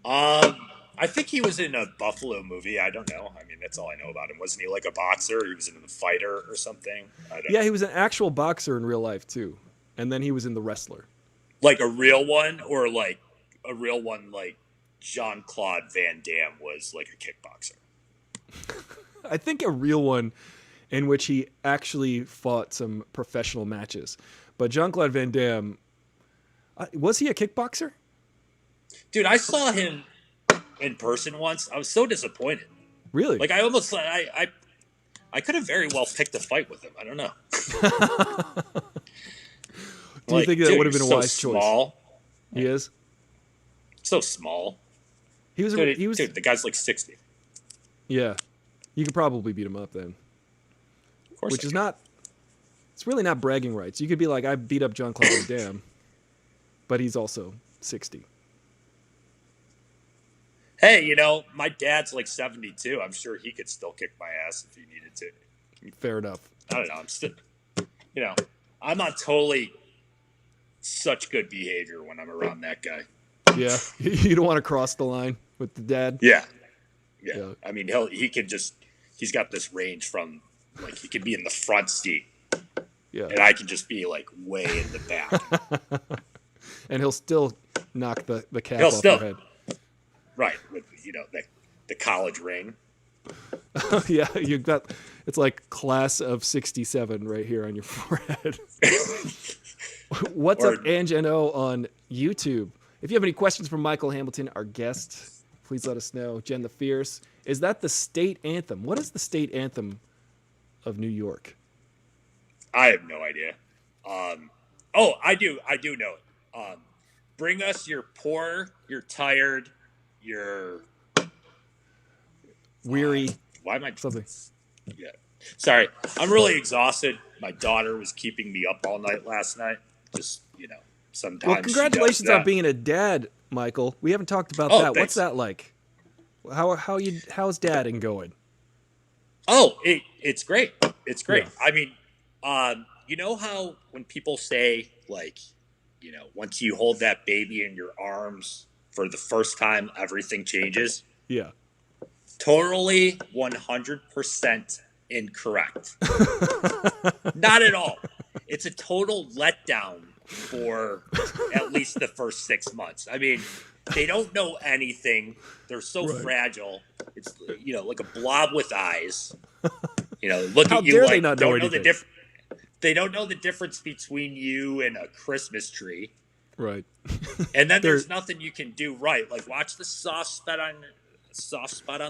I think he was in a Buffalo movie. I don't know. I mean, that's all I know about him. Wasn't he like a boxer? He was in The Fighter or something? Yeah, he was an actual boxer in real life too. And then he was in The Wrestler. Like a real one, or like a real one like Jean-Claude Van Damme was like a kickboxer? I think a real one in which he actually fought some professional matches. But Jean-Claude Van Damme, was he a kickboxer? Dude, I saw him in person once. I was so disappointed. Really? Like I almost I could have very well picked a fight with him. I don't know. Do you think that would have been a wise small. choice? He is so small. He was. Dude, the guy's like 60. Yeah, you could probably beat him up then. Of course. Which is not. It's really not bragging rights. You could be like, I beat up Jean-Claude Van Damme, but he's also 60. Hey, my dad's like 72. I'm sure he could still kick my ass if he needed to. Fair enough. I don't know. I'm still, I'm not totally such good behavior when I'm around that guy. Yeah, you don't want to cross the line with the dad. Yeah. I mean, he's got this range from he could be in the front seat. Yeah. And I can just be way in the back. And he'll still knock the cap off your head. Right, with the college ring. Yeah, you've got it's like class of 67 right here on your forehead. What's up, Ange NO on YouTube? If you have any questions for Michael Hamilton, our guest, please let us know. Jen the Fierce, is that the state anthem? What is the state anthem of New York? I have no idea. I do know it. Bring us your poor, your tired, you're Weary. why am I Something. Yeah. Sorry, I'm really exhausted. My daughter was keeping me up all night last night. Just sometimes. Well, congratulations on being a dad, Michael. We haven't talked about that. Thanks. What's that like? How's dadding going? Oh, it's great. It's great. Yeah. I mean, you know how when people say like, once you hold that baby in your arms for the first time, everything changes. Yeah. Totally 100% incorrect. Not at all. It's a total letdown for at least the first 6 months. I mean, they don't know anything. They're so fragile. It's like a blob with eyes. Look How at you dare like they not know anything? They don't know the difference between you and a Christmas tree. Right. And then there's nothing you can do right. Like watch the soft spot on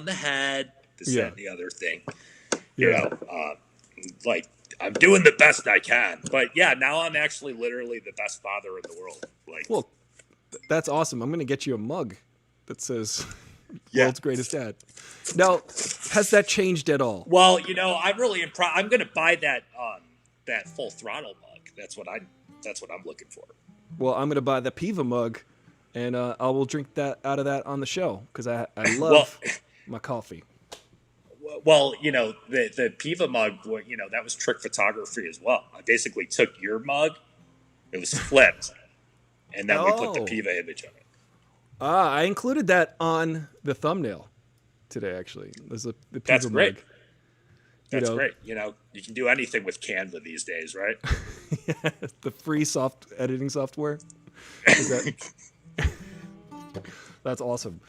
the head, this, that, and the other thing. Like I'm doing the best I can. But yeah, now I'm actually literally the best father in the world. Like, well, that's awesome. I'm going to get you a mug that says "World's Greatest Dad." Now, has that changed at all? Well, I'm really impressed. I'm going to buy that full throttle mug. That's what I'm looking for. Well, I'm going to buy the Piva mug, and I will drink that out of that on the show because I love my coffee. Well, the Piva mug, that was trick photography as well. I basically took your mug, it was flipped, and then we put the Piva image on it. I included that on the thumbnail today, actually. There's the Piva That's great. mug. That's great. You can do anything with Canva these days, right? Yeah, the free editing software. That's awesome.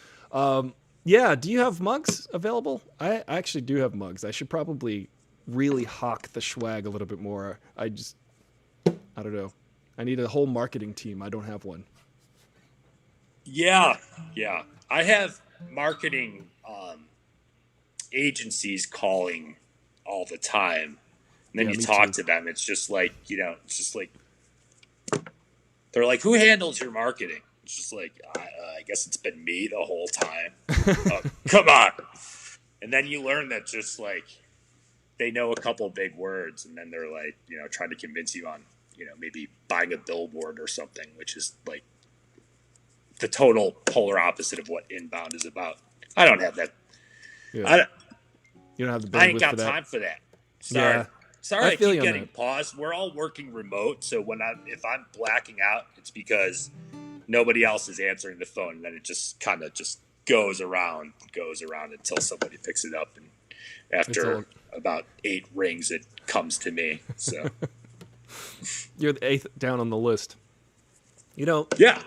Yeah, do you have mugs available? I actually do have mugs. I should probably really hawk the swag a little bit more. I don't know. I need a whole marketing team. I don't have one. Yeah. I have marketing agencies calling all the time. And then you talk to them. It's just like, they're like, who handles your marketing? It's just like, I guess it's been me the whole time. Come on. And then you learn that just like they know a couple big words, and then they're like, trying to convince you on, maybe buying a billboard or something, which is like the total polar opposite of what inbound is about. I don't have that. Yeah. You don't have the bandwidth I ain't got for that. time for that. Sorry. Yeah. Sorry, I keep getting that. paused. We're all working remote, so if I'm blacking out, it's because nobody else is answering the phone, and then it just kind of just goes around until somebody picks it up, and after about 8 rings, it comes to me. So you're the 8th down on the list. Yeah.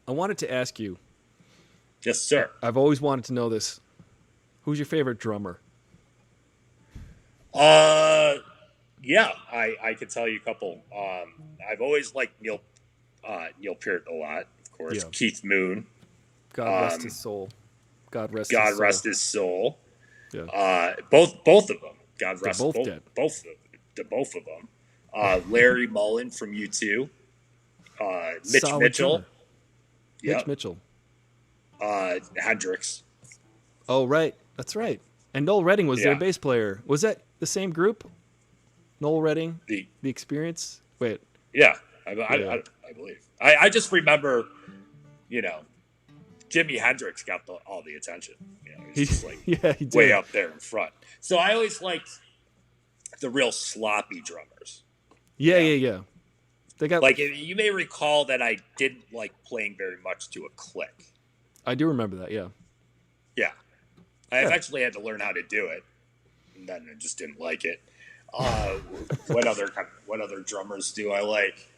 I wanted to ask you. Yes, sir. I've always wanted to know this. Who's your favorite drummer? Yeah, I could tell you a couple. I've always liked Neil Peart a lot, of course. Yeah. Keith Moon. God rest his soul. God rest his soul. Yeah. Both of them. God rest both dead. Both of them. Larry Mullen from U2. Mitch Solid Mitchell. drummer. Mitch Mitchell. Hendrix. Oh, right. That's right. And Noel Redding was their Yeah. bass player. Was that the same group? Noel Redding? The Experience? Wait. Yeah, I believe. I just remember, Jimi Hendrix got all the attention. He's just like he did. way up there in front. So I always liked the real sloppy drummers. Yeah. They got like you may recall that I didn't like playing very much to a click. I do remember that. Yeah. Yeah, I eventually had to learn how to do it, and then I just didn't like it. What other drummers do I like?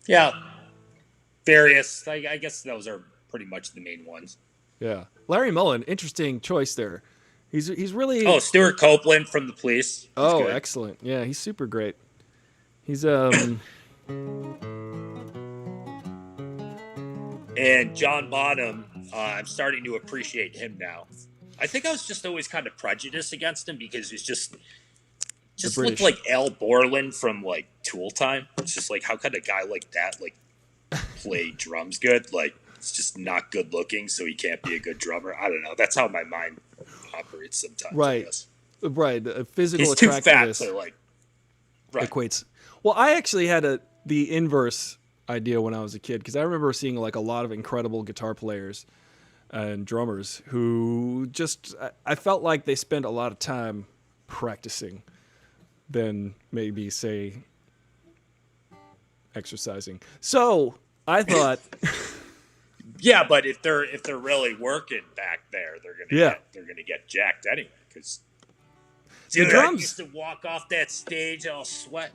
Yeah, various. I guess those are pretty much the main ones. Yeah. Larry Mullen, interesting choice there. He's really. Oh, Stuart Copeland from The Police. He's good. Excellent. Yeah, he's super great. He's And John Bonham, I'm starting to appreciate him now. I think I was just always kind of prejudiced against him because he's just looked like Al Borland from like Tool Time. It's just like, how could a guy like that like play drums good. Like, it's just not good looking, so he can't be a good drummer. I don't know. That's how my mind operates sometimes, I Right. guess. Right. Physical He's too fat attractiveness to, like, right. equates. Well, I actually had the inverse idea when I was a kid, because I remember seeing like a lot of incredible guitar players and drummers who just, I felt like they spent a lot of time practicing than maybe, say, exercising. So I thought, Yeah, but if they're really working back there, they're gonna get jacked anyway. Because the dude, I drums, used to walk off that stage all sweat.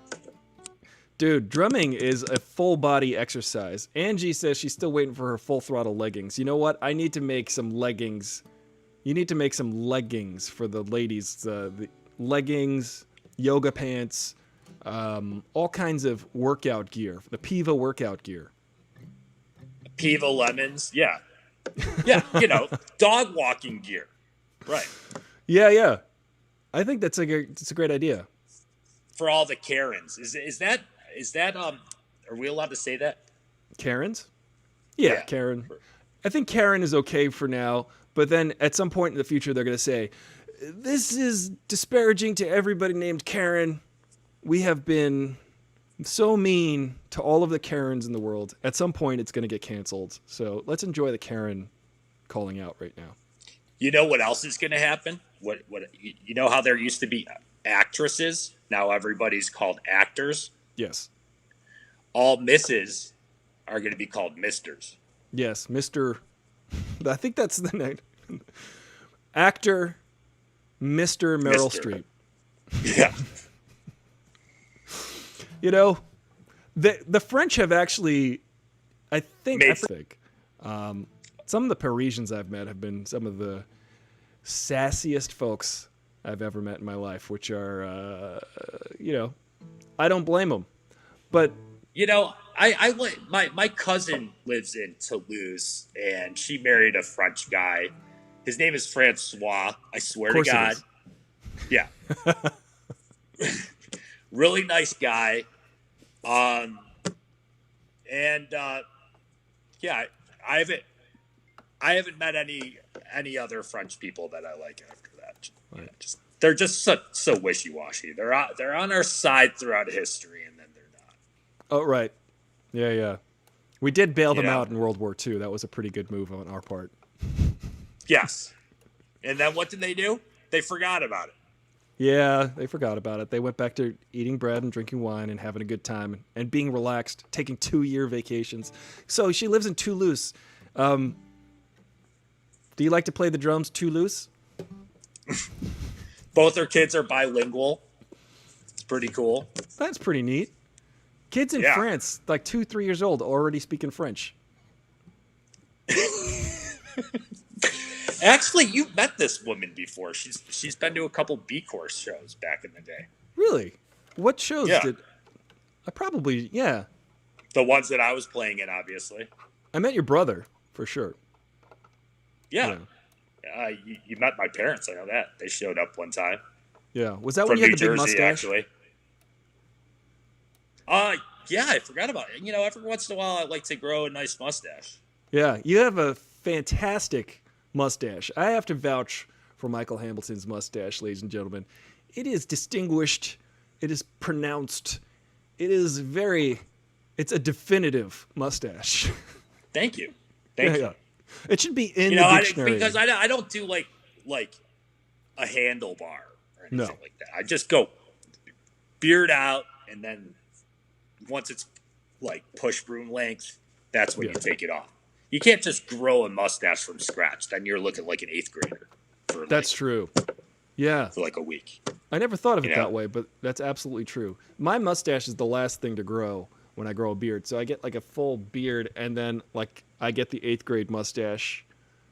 dude, drumming is a full body exercise. Angie says she's still waiting for her full throttle leggings. You know what? I need to make some leggings. You need to make some leggings for the ladies. The leggings, yoga pants, all kinds of workout gear. The Piva workout gear. Piva lemons, yeah, yeah, dog walking gear, right? Yeah. I think it's a great idea. For all the Karens, is that are we allowed to say that? Karens? Yeah, Karen. I think Karen is okay for now, but then at some point in the future, they're going to say, this is disparaging to everybody named Karen. We have been so mean to all of the Karens in the world. At some point, it's going to get canceled. So let's enjoy the Karen calling out right now. You know what else is going to happen? What you know how there used to be actresses? Now everybody's called actors. Yes. All misses are going to be called misters. Yes, Mr. I think that's the name. Actor Mr. Meryl Streep. Yeah. The French have actually, I think, some of the Parisians I've met have been some of the sassiest folks I've ever met in my life, which are, I don't blame them. But my cousin lives in Toulouse, and she married a French guy. His name is Francois. I swear to God. Yeah. Really nice guy. I haven't met any other French people that I like after that. Right. They're just so wishy-washy. They're on our side throughout history, and then they're not. Oh, right. Yeah. We did bail them out in World War II. That was a pretty good move on our part. Yes. And then what did they do? They forgot about it. Yeah, they forgot about it. They went back to eating bread and drinking wine and having a good time and being relaxed, taking 2-year vacations. So she lives in Toulouse. Do you like to play the drums Toulouse? Both her kids are bilingual. It's pretty cool. That's pretty neat. Kids in France, like 2-3 years old, already speaking French. Actually, you've met this woman before. She's been to a couple B course shows back in the day. Really? What shows did I The ones that I was playing in, obviously. I met your brother, for sure. Yeah. You met my parents, I know that. They showed up one time. Yeah. Was that when you had the big mustache? Actually. Yeah, I forgot about it. Every once in a while I like to grow a nice mustache. Yeah, you have a fantastic mustache. I have to vouch for Michael Hamilton's mustache, ladies and gentlemen. It is distinguished. It is pronounced. It's a definitive mustache. Thank you. Thank you. Yeah. It should be in the dictionary. Because I don't do like a handlebar or anything like that. I just go beard out, and then once it's like push broom length, that's when you take it off. You can't just grow a mustache from scratch. Then you're looking like an 8th grader. That's true. Yeah. For like a week. I never thought of it that way, but that's absolutely true. My mustache is the last thing to grow when I grow a beard. So I get like a full beard, and then like I get the 8th grade mustache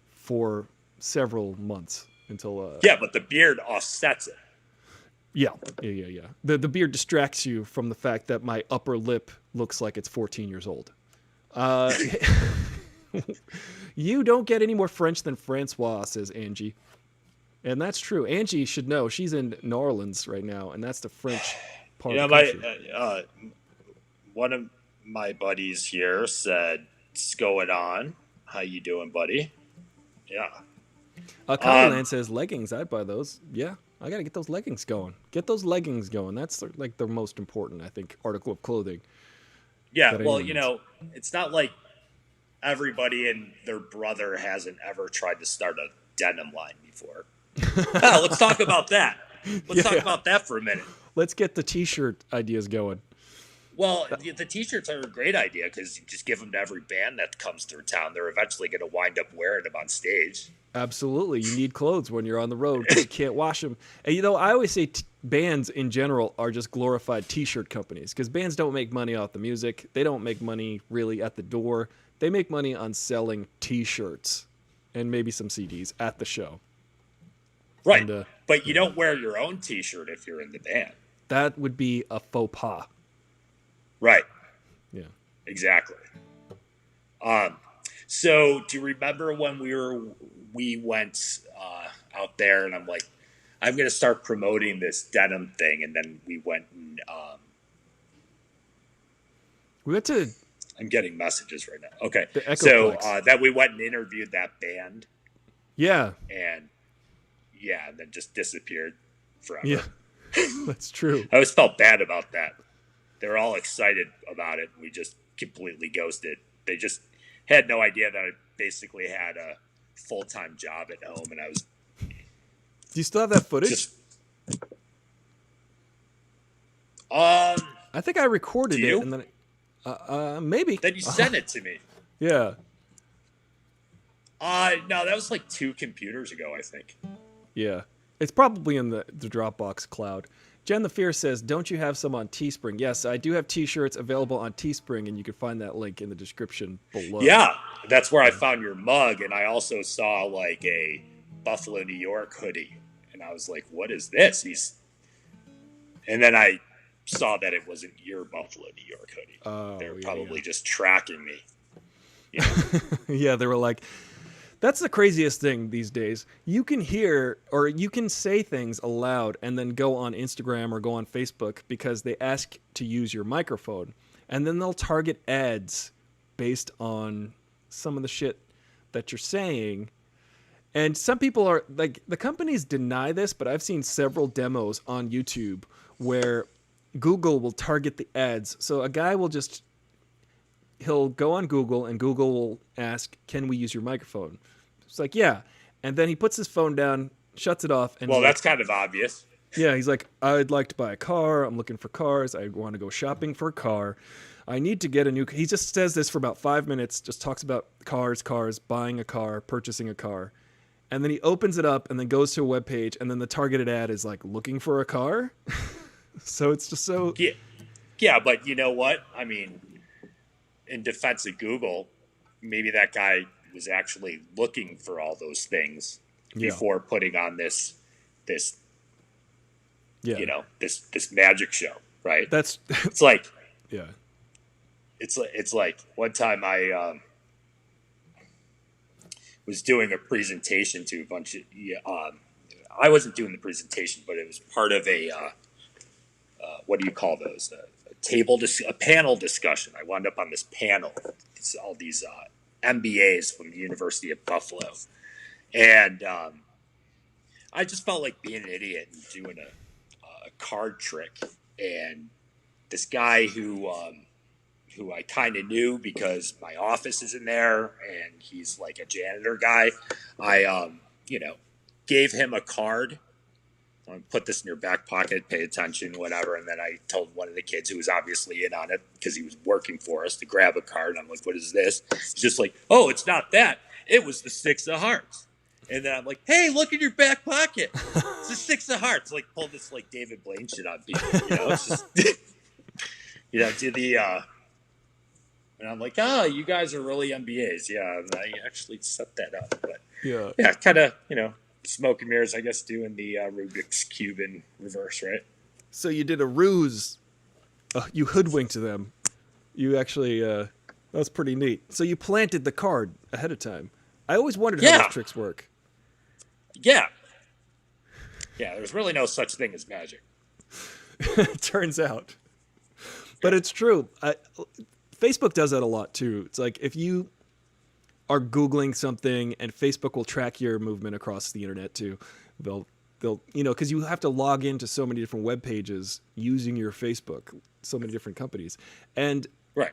for several months until... Yeah, but the beard offsets it. Yeah. The beard distracts you from the fact that my upper lip looks like it's 14 years old. You don't get any more French than Francois, says Angie. And that's true. Angie should know. She's in New Orleans right now, and that's the French part of the country. my buddies here said, "What's going on? How you doing, buddy?" Yeah. Connieland says leggings. I'd buy those. Yeah, I gotta get those leggings going. Get those leggings going. That's like the most important, I think, article of clothing. Yeah. That Well, anyone needs. it's not like everybody and their brother hasn't ever tried to start a denim line before. Let's talk about that. Let's talk about that for a minute. Let's get the T-shirt ideas going. Well, the T-shirts are a great idea because you just give them to every band that comes through town. They're eventually going to wind up wearing them on stage. Absolutely, you need clothes when you're on the road. 'Cause you can't wash them. And I always say bands in general are just glorified T-shirt companies because bands don't make money off the music. They don't make money really at the door. They make money on selling T-shirts and maybe some CDs at the show. Right, but you don't wear your own T-shirt if you're in the band. That would be a faux pas. Right. Yeah. Exactly. So do you remember when we went out there and I'm like, I'm going to start promoting this denim thing, and then we went and we went to. I'm getting messages right now. Okay, so that we went and interviewed that band. Yeah. And then just disappeared forever. Yeah, that's true. I always felt bad about that. They were all excited about it. We just completely ghosted. They just had no idea that I basically had a full-time job at home, and I was. Do you still have that footage? I think I recorded it, and then maybe. Then you sent it to me. Yeah. No, that was like 2 computers ago, I think. Yeah, it's probably in the Dropbox cloud. Jen the Fierce says, "Don't you have some on Teespring?" Yes, I do have T-shirts available on Teespring, and you can find that link in the description below. Yeah, that's where I found your mug, and I also saw like a Buffalo, New York hoodie, and I was like, "What is this?" And then I saw that it wasn't your Buffalo, New York hoodie. Oh, they were probably just tracking me. Yeah, they were like. That's the craziest thing these days. You can hear or you can say things aloud and then go on Instagram or go on Facebook because they ask to use your microphone. And then they'll target ads based on some of the shit that you're saying. And some people are like, the companies deny this, but I've seen several demos on YouTube where Google will target the ads. So a guy will he'll go on Google and Google will ask, "Can we use your microphone?" It's like, yeah. And then he puts his phone down, shuts it off. And that's kind of obvious. Yeah, he's like, "I'd like to buy a car. I'm looking for cars. I want to go shopping for a car. I need to get a new." He just says this for about 5 minutes, just talks about cars, buying a car, purchasing a car. And then he opens it up and then goes to a web page, and then the targeted ad is like, "Looking for a car?" So it's just so... Yeah, but you know what? I mean, in defense of Google, maybe that guy was actually looking for all those things before putting on this magic show, right? It's like, yeah, it's like one time I was doing a presentation to a bunch of I wasn't doing the presentation, but it was part of a what do you call those? A panel discussion. I wound up on this panel. It's all these MBAs from the University of Buffalo, and I just felt like being an idiot and doing a card trick. And this guy who I kind of knew because my office is in there, and he's like a janitor guy. I gave him a card. Put this in your back pocket, pay attention, whatever. And then I told one of the kids who was obviously in on it because he was working for us to grab a card. And I'm like, "What is this?" He's just like, "Oh, it's not that. It was the 6 of hearts." And then I'm like, "Hey, look in your back pocket. It's the 6 of hearts." Like, pull this like David Blaine shit on people. It's just, to the, and I'm like, "Oh, you guys are really MBAs." Yeah, and I actually set that up. But yeah, kind of, smoke and mirrors, I guess, doing the Rubik's Cube in reverse, right? So you did a ruse. You hoodwinked them. You actually, that was pretty neat. So you planted the card ahead of time. I always wondered how those tricks work. Yeah. Yeah, there's really no such thing as magic. It turns out. But it's true. Facebook does that a lot too. It's like if you are Googling something and Facebook will track your movement across the internet too. They'll because you have to log into so many different web pages using your Facebook, so many different companies. And Right.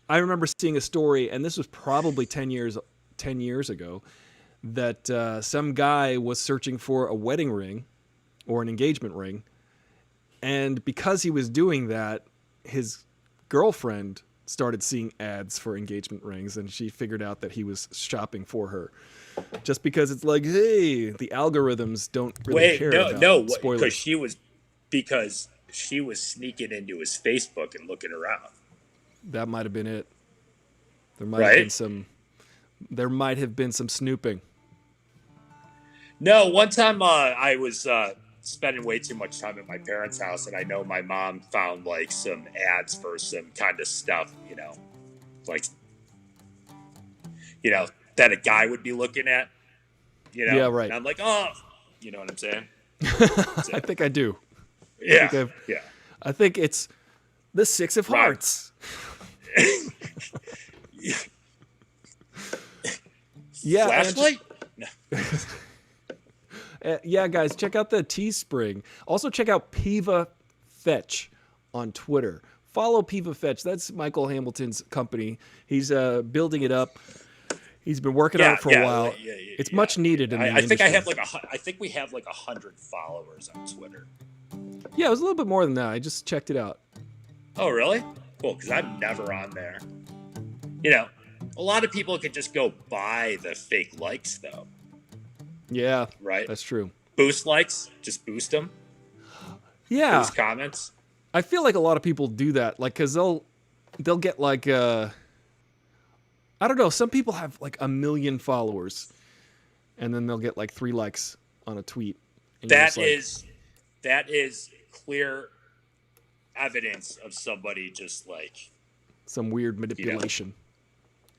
I remember seeing a story, and this was probably 10 years ago, that some guy was searching for a wedding ring or an engagement ring. And because he was doing that, his girlfriend started seeing ads for engagement rings, and she figured out that he was shopping for her. Just because it's like, hey, the algorithms don't really care about spoilers. Because she was sneaking into his Facebook and looking around. That might have been it. There might have been some snooping. No, one time I was spending way too much time at my parents' house, and I know my mom found like some ads for some kind of stuff, that a guy would be looking at, Yeah, right. And I'm like, oh, you know what I'm saying? I think I do. Yeah, I think it's the Six of Hearts. Yeah, flashlight. Yeah, guys, check out the Teespring. Also, check out Piva Fetch on Twitter. Follow Piva Fetch. That's Michael Hamilton's company. He's building it up. He's been working on it for a while. It's much needed in the industry. I think we have like 100 followers on Twitter. Yeah, it was a little bit more than that. I just checked it out. Oh, really? Cool, because I'm never on there. A lot of people could just go buy the fake likes, though. Yeah, right. That's true. Boost likes, just boost them. Yeah. Boost comments. I feel like a lot of people do that, like, because they'll get like I don't know. Some people have like 1 million followers, and then they'll get like 3 likes on a tweet. That is clear evidence of somebody just like some weird manipulation.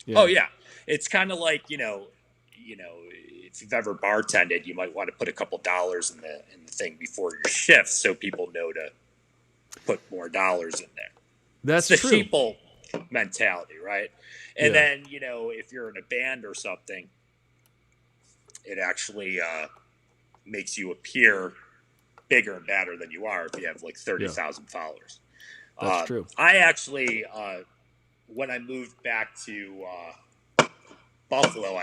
Yeah. Oh yeah, it's kind of like if you've ever bartended, you might want to put a couple dollars in the thing before your shift, so people know to put more dollars in there. That's it's true. The sheeple mentality, right? And then if you're in a band or something, it actually makes you appear bigger and badder than you are if you have like 30,000 followers. That's true. I actually, when I moved back to Buffalo,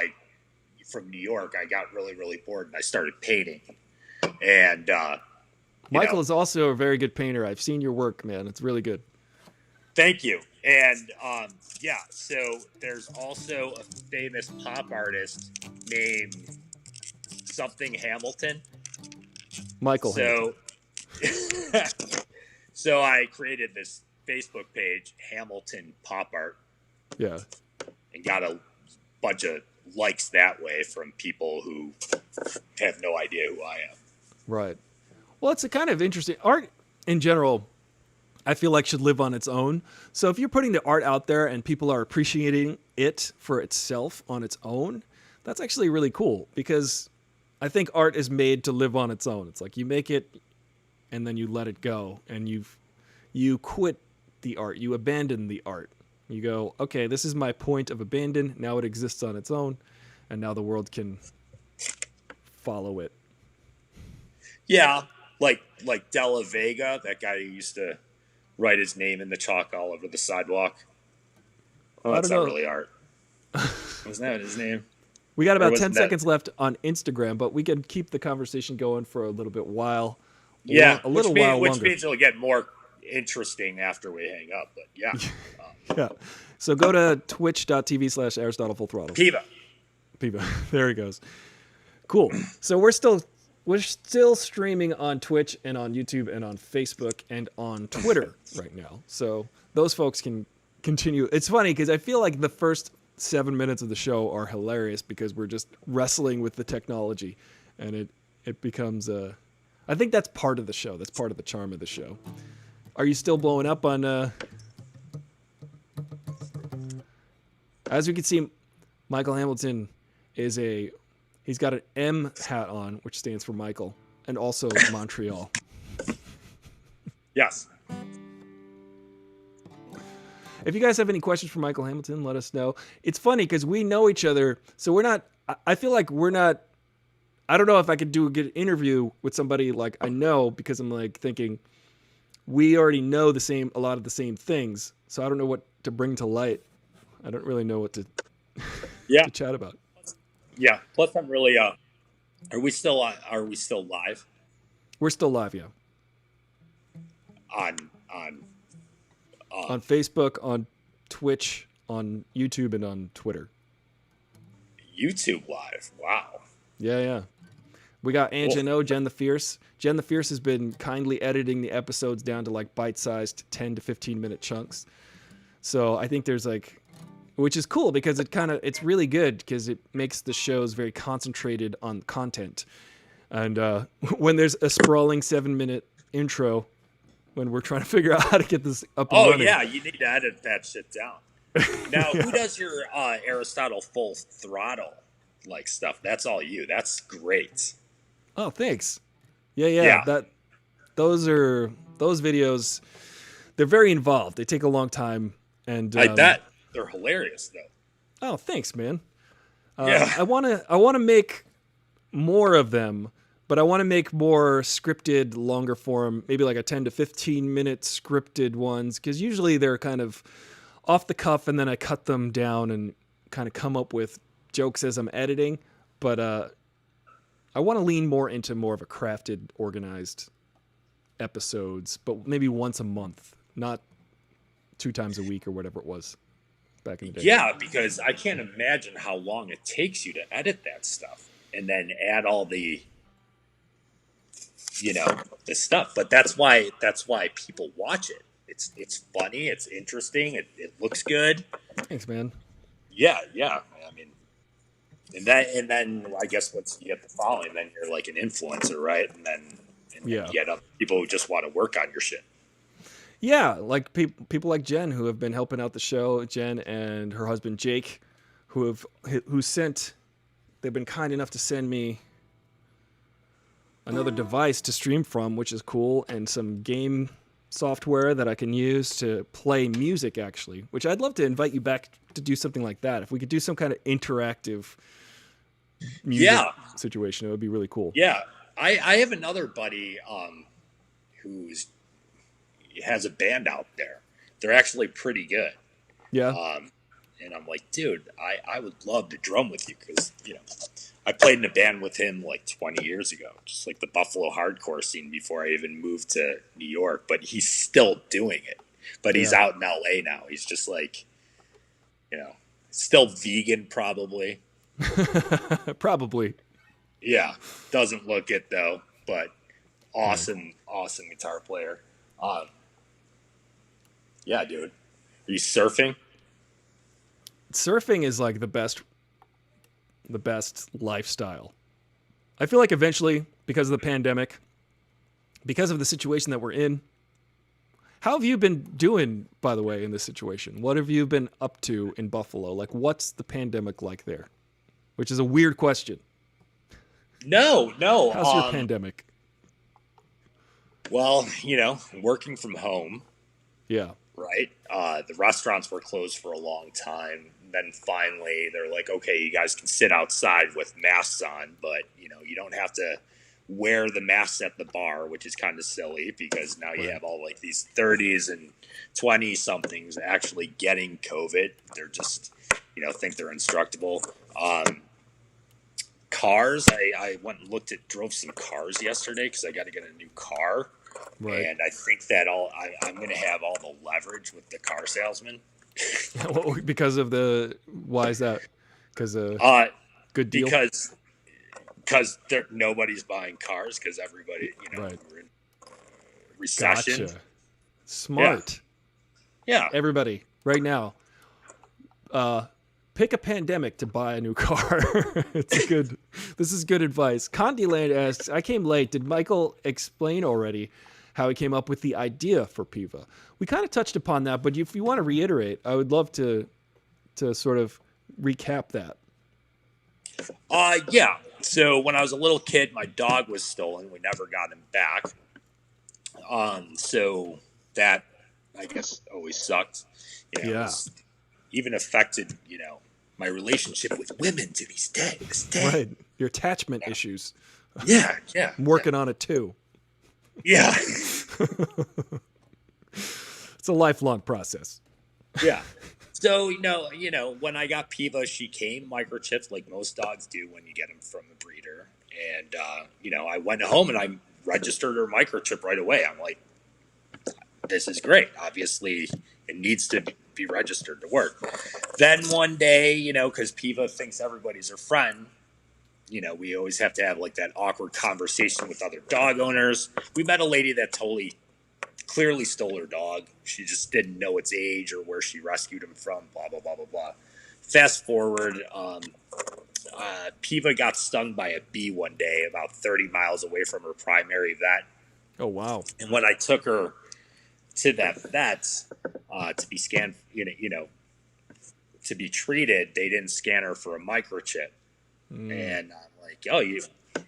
from New York, I got really, really bored and I started painting. And Michael is also a very good painter. I've seen your work, man. It's really good. Thank you. And so there's also a famous pop artist named something Hamilton. Michael Hamilton. So I created this Facebook page, Hamilton Pop Art. Yeah. And got a bunch of likes that way from people who have no idea who I am. Right. Well, it's a kind of interesting art in general. I feel like should live on its own. So if you're putting the art out there and people are appreciating it for itself on its own, that's actually really cool, because I think art is made to live on its own. It's like you make it and then you let it go, and you quit the art. You abandon the art. You go, okay, this is my point of abandon. Now it exists on its own, and now the world can follow it. Yeah, like Della Vega, that guy who used to write his name in the chalk all over the sidewalk. Oh, that's not really art. Wasn't that his name? We got about 10 seconds left on Instagram, but we can keep the conversation going for a little bit while. Yeah, while longer. Which means it'll get more interesting after we hang up. But yeah. Yeah. So go to twitch.tv/Aristotle Full Throttle. Piva. There he goes. Cool. So we're still streaming on Twitch and on YouTube and on Facebook and on Twitter right now. So those folks can continue. It's funny because I feel like the first 7 minutes of the show are hilarious because we're just wrestling with the technology, and it becomes I think that's part of the show. That's part of the charm of the show. Are you still blowing up on as we can see, Michael Hamilton he's got an M hat on, which stands for Michael, and also Montreal. Yes. If you guys have any questions for Michael Hamilton, let us know. It's funny because we know each other, so we're not. I feel like we're not. I don't know if I could do a good interview with somebody like I know because I'm like thinking we already know a lot of the same things. So I don't know what to bring to light. I don't really know what to Yeah, to chat about. yeah. Plus, I'm really. Are we still live We're still live, yeah, on on on Facebook, on Twitch, on YouTube, and on Twitter. YouTube live? Wow. Yeah, yeah. We got Angelo, Jen the Fierce. Jen the Fierce has been kindly editing the episodes down to like bite-sized 10 to 15-minute chunks. So I think there's like, which is cool because it's really good because it makes the shows very concentrated on content. And when there's a sprawling 7-minute intro, when we're trying to figure out how to get this up and running. Oh yeah, you need to edit that shit down. Now, who does your Aristotle full throttle like stuff? That's all you. That's great. Oh, thanks. Yeah. Those videos. They're very involved. They take a long time, and I bet they're hilarious though. Oh, thanks, man. Yeah. I wanna make more of them, but I want to make more scripted, longer form, maybe like a 10 to 15 minute scripted ones, because usually they're kind of off the cuff, and then I cut them down and kind of come up with jokes as I'm editing. But I want to lean more into more of a crafted, organized episodes, but maybe once a month, not 2 times a week or whatever it was back in the day. Yeah, because I can't imagine how long it takes you to edit that stuff and then add all the the stuff. But that's why people watch it. It's funny, it's interesting, it looks good. Thanks, man. Yeah. I mean, and then I guess once you get the following, then you're like an influencer, right? And then you get other people who just want to work on your shit. Yeah, like people like Jen who have been helping out the show. Jen and her husband Jake, they've been kind enough to send me another device to stream from, which is cool, and some game software that I can use to play music, actually, which I'd love to invite you back to do something like that. If we could do some kind of interactive music situation, it would be really cool. Yeah. I have another buddy who has a band out there. They're actually pretty good. Yeah. And I'm like, dude, I would love to drum with you because, I played in a band with him like 20 years ago, just like the Buffalo hardcore scene before I even moved to New York. But he's still doing it. But he's out in LA now. He's just like, still vegan probably. Probably. Yeah. Doesn't look it though, but awesome guitar player. Yeah, dude. Are you surfing? Surfing is like the best lifestyle. I feel like eventually, because of the pandemic, because of the situation that we're in, how have you been doing, by the way, in this situation? What have you been up to in Buffalo? Like, what's the pandemic like there? Which is a weird question. No. How's your pandemic? Well, working from home. Yeah. Right? The restaurants were closed for a long time. Then finally they're like, okay, you guys can sit outside with masks on, but you don't have to wear the masks at the bar, which is kind of silly because now you have all like these 30s and 20 somethings actually getting COVID. They're just, think they're indestructible. Cars. I went and drove some cars yesterday because I got to get a new car. Right. And I think that I'm going to have all the leverage with the car salesman. Because of why is that? Because good deal. Because nobody's buying cars because everybody, we're in recession. Gotcha. Smart. Yeah. Everybody, right now, pick a pandemic to buy a new car. This is good advice. Condyland asks, I came late. Did Michael explain already how he came up with the idea for Piva? We kind of touched upon that, but if you want to reiterate, I would love to sort of recap that. Yeah. So when I was a little kid, my dog was stolen. We never got him back. So that I guess always sucked. Yeah. It's even affected, my relationship with women to this day. Right. Your attachment issues. Yeah, yeah. I'm working on it too. Yeah. It's a lifelong process. Yeah. So, when I got Piva, she came microchipped like most dogs do when you get them from a breeder. And, I went home and I registered her microchip right away. I'm like, this is great. Obviously, it needs to be registered to work. Then one day, because Piva thinks everybody's her friend, we always have to have like that awkward conversation with other dog owners. We met a lady that clearly stole her dog. She just didn't know its age or where she rescued him from, blah, blah, blah, blah, blah. Fast forward, Piva got stung by a bee one day about 30 miles away from her primary vet. Oh, wow. And when I took her to that vet to be scanned, to be treated, they didn't scan her for a microchip. And I'm like,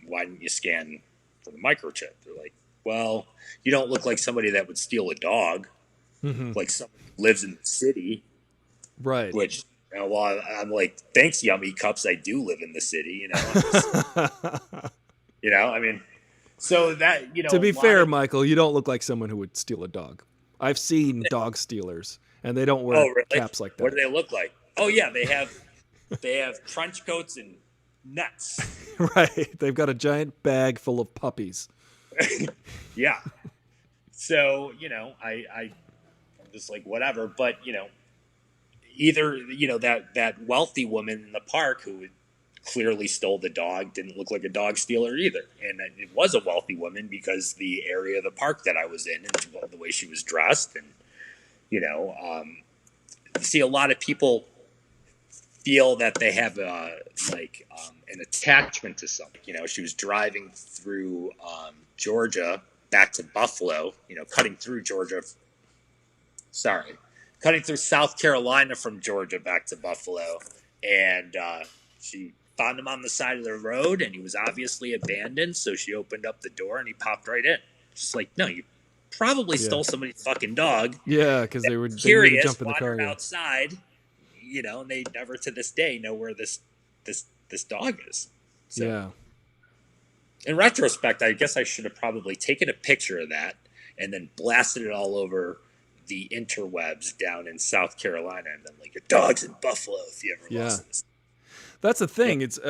why didn't you scan for the microchip? They're like, well, you don't look like somebody that would steal a dog, like somebody who lives in the city. Right. Which, I'm like, thanks, Yummy Cups. I do live in the city, I mean, so that, To be fair, Michael, you don't look like someone who would steal a dog. I've seen dog stealers, and they don't wear caps like that. What do they look like? Oh, yeah, they have trench coats and nets. Right. They've got a giant bag full of puppies. Yeah. So, I'm just like, whatever. But, either, that wealthy woman in the park who clearly stole the dog didn't look like a dog stealer either. And it was a wealthy woman because the area of the park that I was in and the way she was dressed. And, see, a lot of people feel that they have an attachment to something. She was driving through Georgia back to Buffalo, cutting through South Carolina from Georgia back to Buffalo. And she found him on the side of the road, and he was obviously abandoned. So she opened up the door, and he popped right in. Just like, no, you probably stole somebody's fucking dog. Yeah, because they would curious, jump in the car. Wandered outside, and they never to this day know where this dog is. So, yeah. In retrospect, I guess I should have probably taken a picture of that and then blasted it all over the interwebs down in South Carolina, and then like, your dog's in Buffalo if you ever lost this. That's the thing. Yeah. It's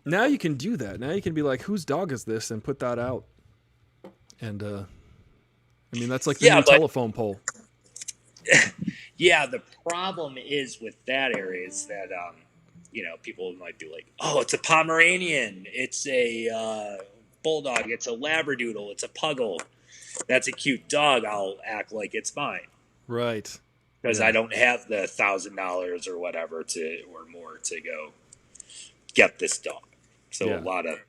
now you can do that. Now you can be like, whose dog is this, and put that out. And that's like the new telephone pole. Yeah, the problem is with that area is that people might be like, oh, it's a Pomeranian, it's a bulldog, it's a Labradoodle, it's a Puggle. That's a cute dog. I'll act like it's mine. Right. Because I don't have the $1,000 or whatever or more to go get this dog. So a lot of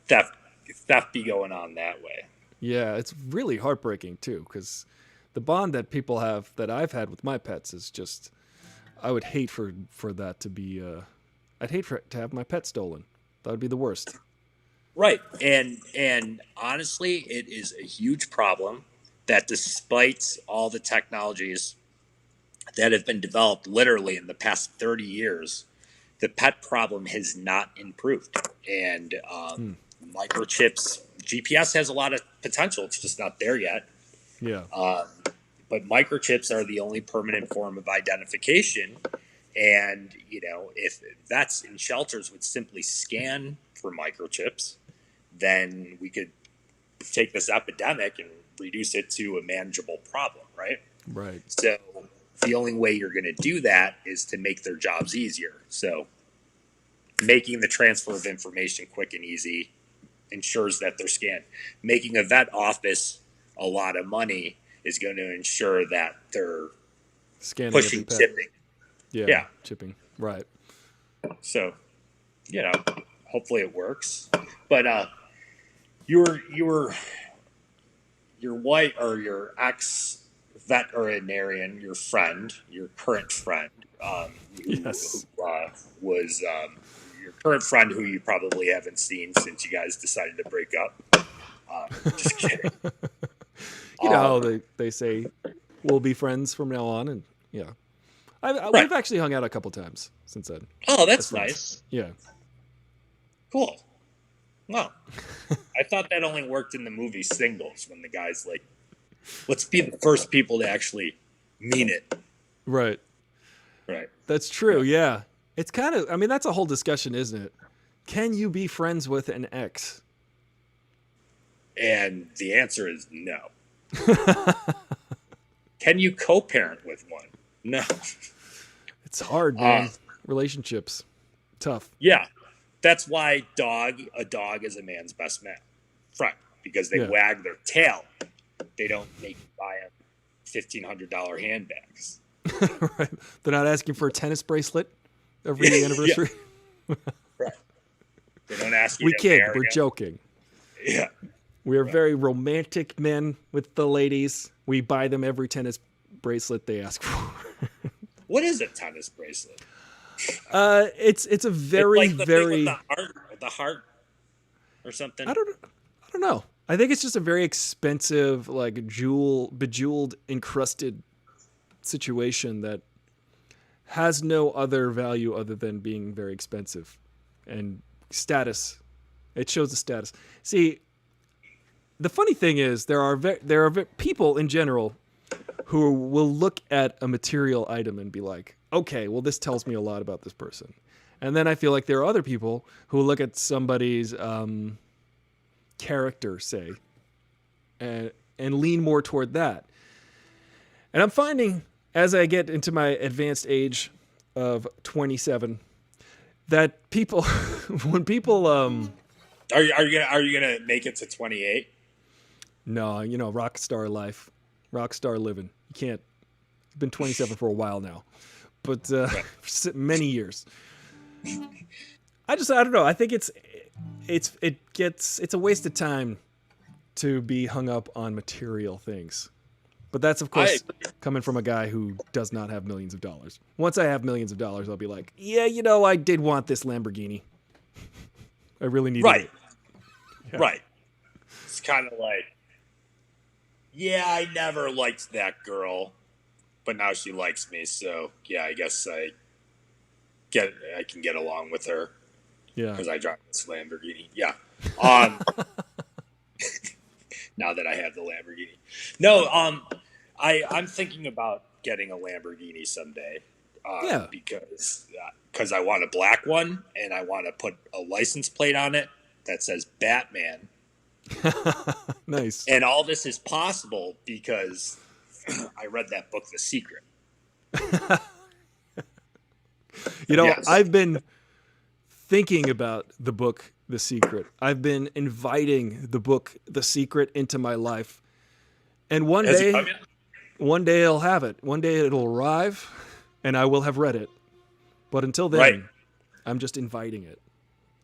theft be going on that way. Yeah, it's really heartbreaking too, because the bond that people have, that I've had with my pets, is just, I would hate for that to be, I'd hate to have my pet stolen. That would be the worst. Right. And honestly, it is a huge problem that despite all the technologies that have been developed literally in the past 30 years, the pet problem has not improved. And microchips, GPS has a lot of potential. It's just not there yet. Yeah. But microchips are the only permanent form of identification. And, if vets in shelters would simply scan for microchips, then we could take this epidemic and reduce it to a manageable problem, right? Right. So the only way you're going to do that is to make their jobs easier. So making the transfer of information quick and easy ensures that they're scanned. Making a vet office a lot of money is going to ensure that they're scanning, pushing chipping. Yeah, chipping. Right. So, hopefully it works. But your wife or your ex veterinarian, your friend, your current friend, yes, who was your current friend, who you probably haven't seen since you guys decided to break up. Just kidding. You know how they say we'll be friends from now on. And yeah, Right. we've actually hung out a couple times since then. Oh, that's friends. nice. Yeah. Cool. Well, I thought that only worked in the movie Singles when the guy's like, let's be the first people to actually mean it. Right. Right. That's true. Yeah. It's kind of, I mean, that's a whole discussion, isn't it? Can you be friends with an ex? And the answer is no. Can you co-parent with one? No. It's hard, man. Relationships. Tough. Yeah. That's why a dog is a man's best man. Friend. Because they wag their tail. They don't make you buy them $1,500 handbags. Right. They're not asking for a tennis bracelet every anniversary. Right. They don't ask you We to kid. marry We're them. joking. Yeah. We are very romantic men with the ladies. We buy them every tennis bracelet they ask for. What is a tennis bracelet? It's a very, it's like the very thing with the heart or something. I don't know. I think it's just a very expensive, like bejeweled, encrusted situation that has no other value other than being very expensive and status. It shows the status. See, the funny thing is there are people in general who will look at a material item and be like, okay, well, this tells me a lot about this person. And then I feel like there are other people who look at somebody's character, say, and lean more toward that. And I'm finding, as I get into my advanced age of 27, that people, when people, Are you gonna make it to 28? no, rock star life, rock star living. You can't. I've been 27 for a while now, but many years. I don't know. I think it's a waste of time to be hung up on material things. But that's, of course, coming from a guy who does not have millions of dollars. Once I have millions of dollars, I'll be like, yeah, I did want this Lamborghini. I really needed it. Yeah. Right. It's kind of like, yeah, I never liked that girl, but now she likes me, so yeah, I guess I can get along with her. Yeah. Because I drive this Lamborghini. Yeah. Now that I have the Lamborghini. No, I'm thinking about getting a Lamborghini someday. Because I want a black one, and I want to put a license plate on it that says Batman. Nice. And all this is possible because I read that book, The Secret. Yes. I've been thinking about the book, The Secret. I've been inviting the book, The Secret, into my life. And one day I'll have it. One day it'll arrive, and I will have read it. But until then, I'm just inviting it.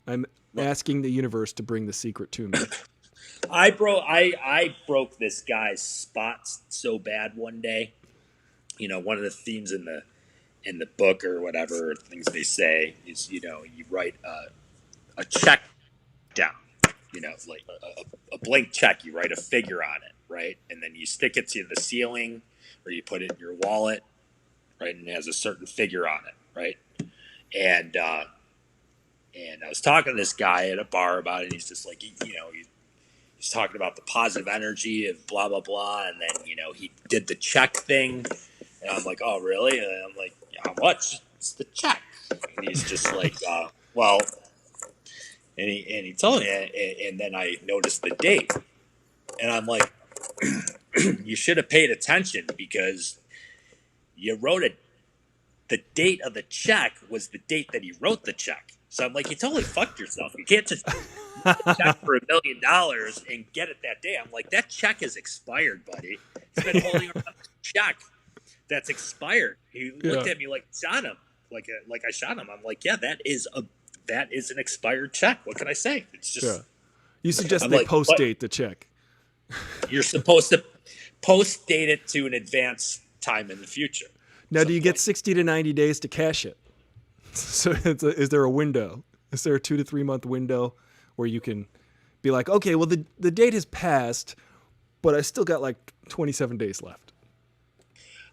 I'm asking the universe to bring The Secret to me. I broke this guy's spots so bad one day. One of the themes in the book or whatever things they say is, you write a check down, like a blank check. You write a figure on it, right? And then you stick it to the ceiling or you put it in your wallet, right? And it has a certain figure on it, right? And I was talking to this guy at a bar about it. And he's just like, he's talking about the positive energy of blah, blah, blah. And then, he did the check thing. And I'm like, oh, really? And I'm like, how much? It's the check. And he's just like, well, and he told me, and then I noticed the date. And I'm like, you should have paid attention because you wrote it. The date of the check was the date that he wrote the check. So I'm like, you totally fucked yourself. You can't just check for $1 million and get it that day. I'm like, that check is expired, buddy. He's been holding around a check that's expired. He looked at me like shot him, like I shot him. I'm like, yeah, that is an expired check. What can I say? It's just. You suggest they post date the check. You're supposed to post date it to an advanced time in the future. Now, do you get 60 to 90 days to cash it? So is there a window? Is there a 2 to 3 month window where you can be like, okay, well, the date has passed, but I still got like 27 days left?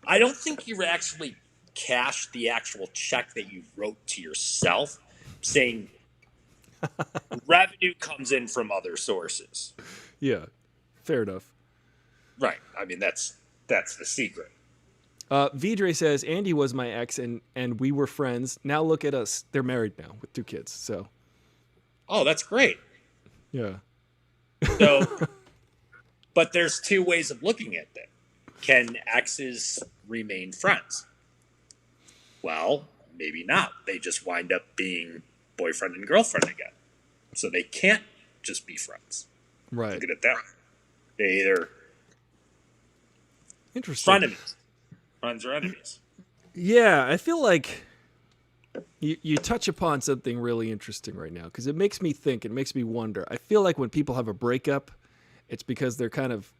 I don't think you actually cashed the actual check that you wrote to yourself, saying revenue comes in from other sources. Yeah, fair enough. Right. I mean, that's the secret. Vidre says Andy was my ex and we were friends. Now look at us. They're married now with 2 kids. So Oh, that's great. yeah. So, but there's 2 ways of looking at that. Can exes remain friends? Well, maybe not. They just wind up being boyfriend and girlfriend again. So they can't just be friends. Right. Look at it that way. They either Interesting. frenemies, friends or enemies. Yeah, I feel like you touch upon something really interesting right now because it makes me think, it makes me wonder. I feel like when people have a breakup, it's because they're kind of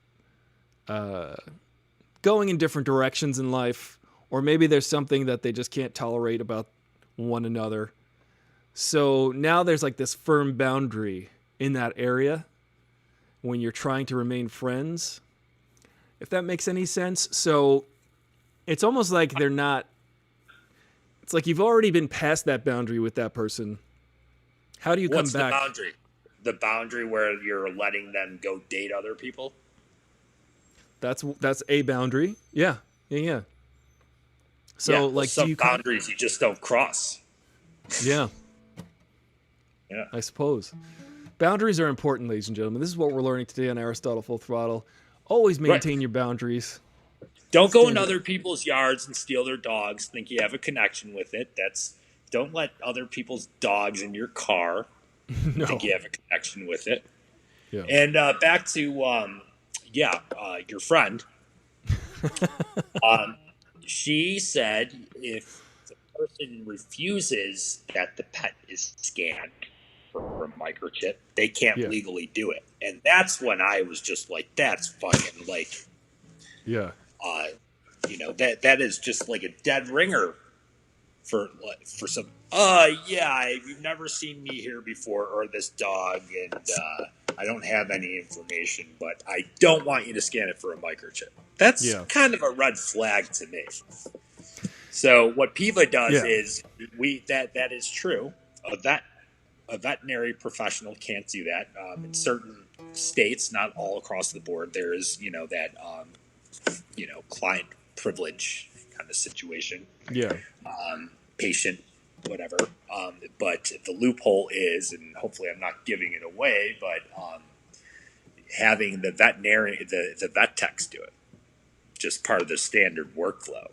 going in different directions in life, or maybe there's something that they just can't tolerate about one another. So now there's like this firm boundary in that area when you're trying to remain friends, if that makes any sense. So it's almost like they're not, it's like you've already been past that boundary with that person. How do you come back? What's the boundary? The boundary where you're letting them go date other people? That's a boundary. Yeah. So yeah, like, some do you boundaries you just don't cross. Yeah. Yeah. I suppose. Boundaries are important, ladies and gentlemen. This is what we're learning today on Aristotle Full Throttle. Always maintain your boundaries. Don't go into other people's yards and steal their dogs. Think you have a connection with it. Don't let other people's dogs in your car. No. Think you have a connection with it. Yeah. And back to your friend. She said if the person refuses that the pet is scanned for a microchip, they can't legally do it. And that's when I was just like, that's fucking like, that is just like a dead ringer for some. You've never seen me here before or this dog, and I don't have any information, but I don't want you to scan it for a microchip. That's kind of a red flag to me. So what PIVA does is that is true. A veterinary professional can't do that. In certain states, not all across the board, there is client privilege kind of situation. Yeah. Patient, whatever. But the loophole is, and hopefully I'm not giving it away, but having the veterinarian, the vet techs do it, just part of the standard workflow.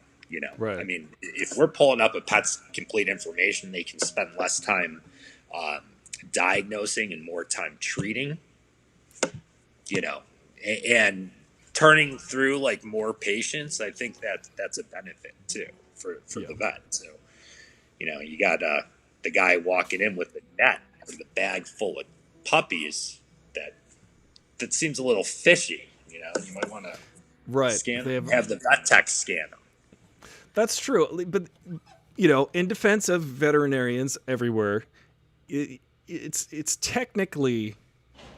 Right. I mean, if we're pulling up a pet's complete information, they can spend less time diagnosing and more time treating. And turning through like more patients, I think that's a benefit too for the vet. So, you got the guy walking in with the net with the bag full of puppies. That seems a little fishy. You might want to scan them, have the vet tech scan them. That's true, but in defense of veterinarians everywhere, it's technically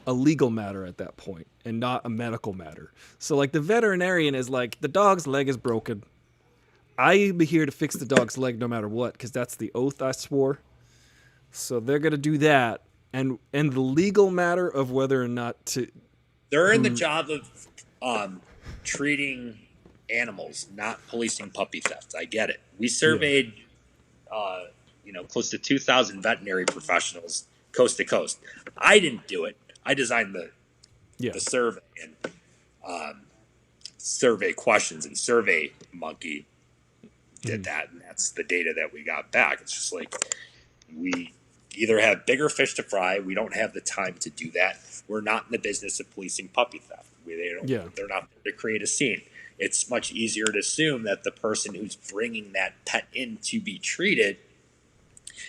a legal matter at that point and not a medical matter. So like the veterinarian is like, the dog's leg is broken. I'm here to fix the dog's leg no matter what, because that's the oath I swore. So they're going to do that. And the legal matter of whether or not to... They're in the job of treating animals, not policing puppy theft. I get it. We surveyed, close to 2,000 veterinary professionals coast to coast. I didn't do it. I designed the survey and survey questions, and Survey Monkey did that, and that's the data that we got back. It's just like we either have bigger fish to fry. We don't have the time to do that. We're not in the business of policing puppy theft. They're not there to create a scene. It's much easier to assume that the person who's bringing that pet in to be treated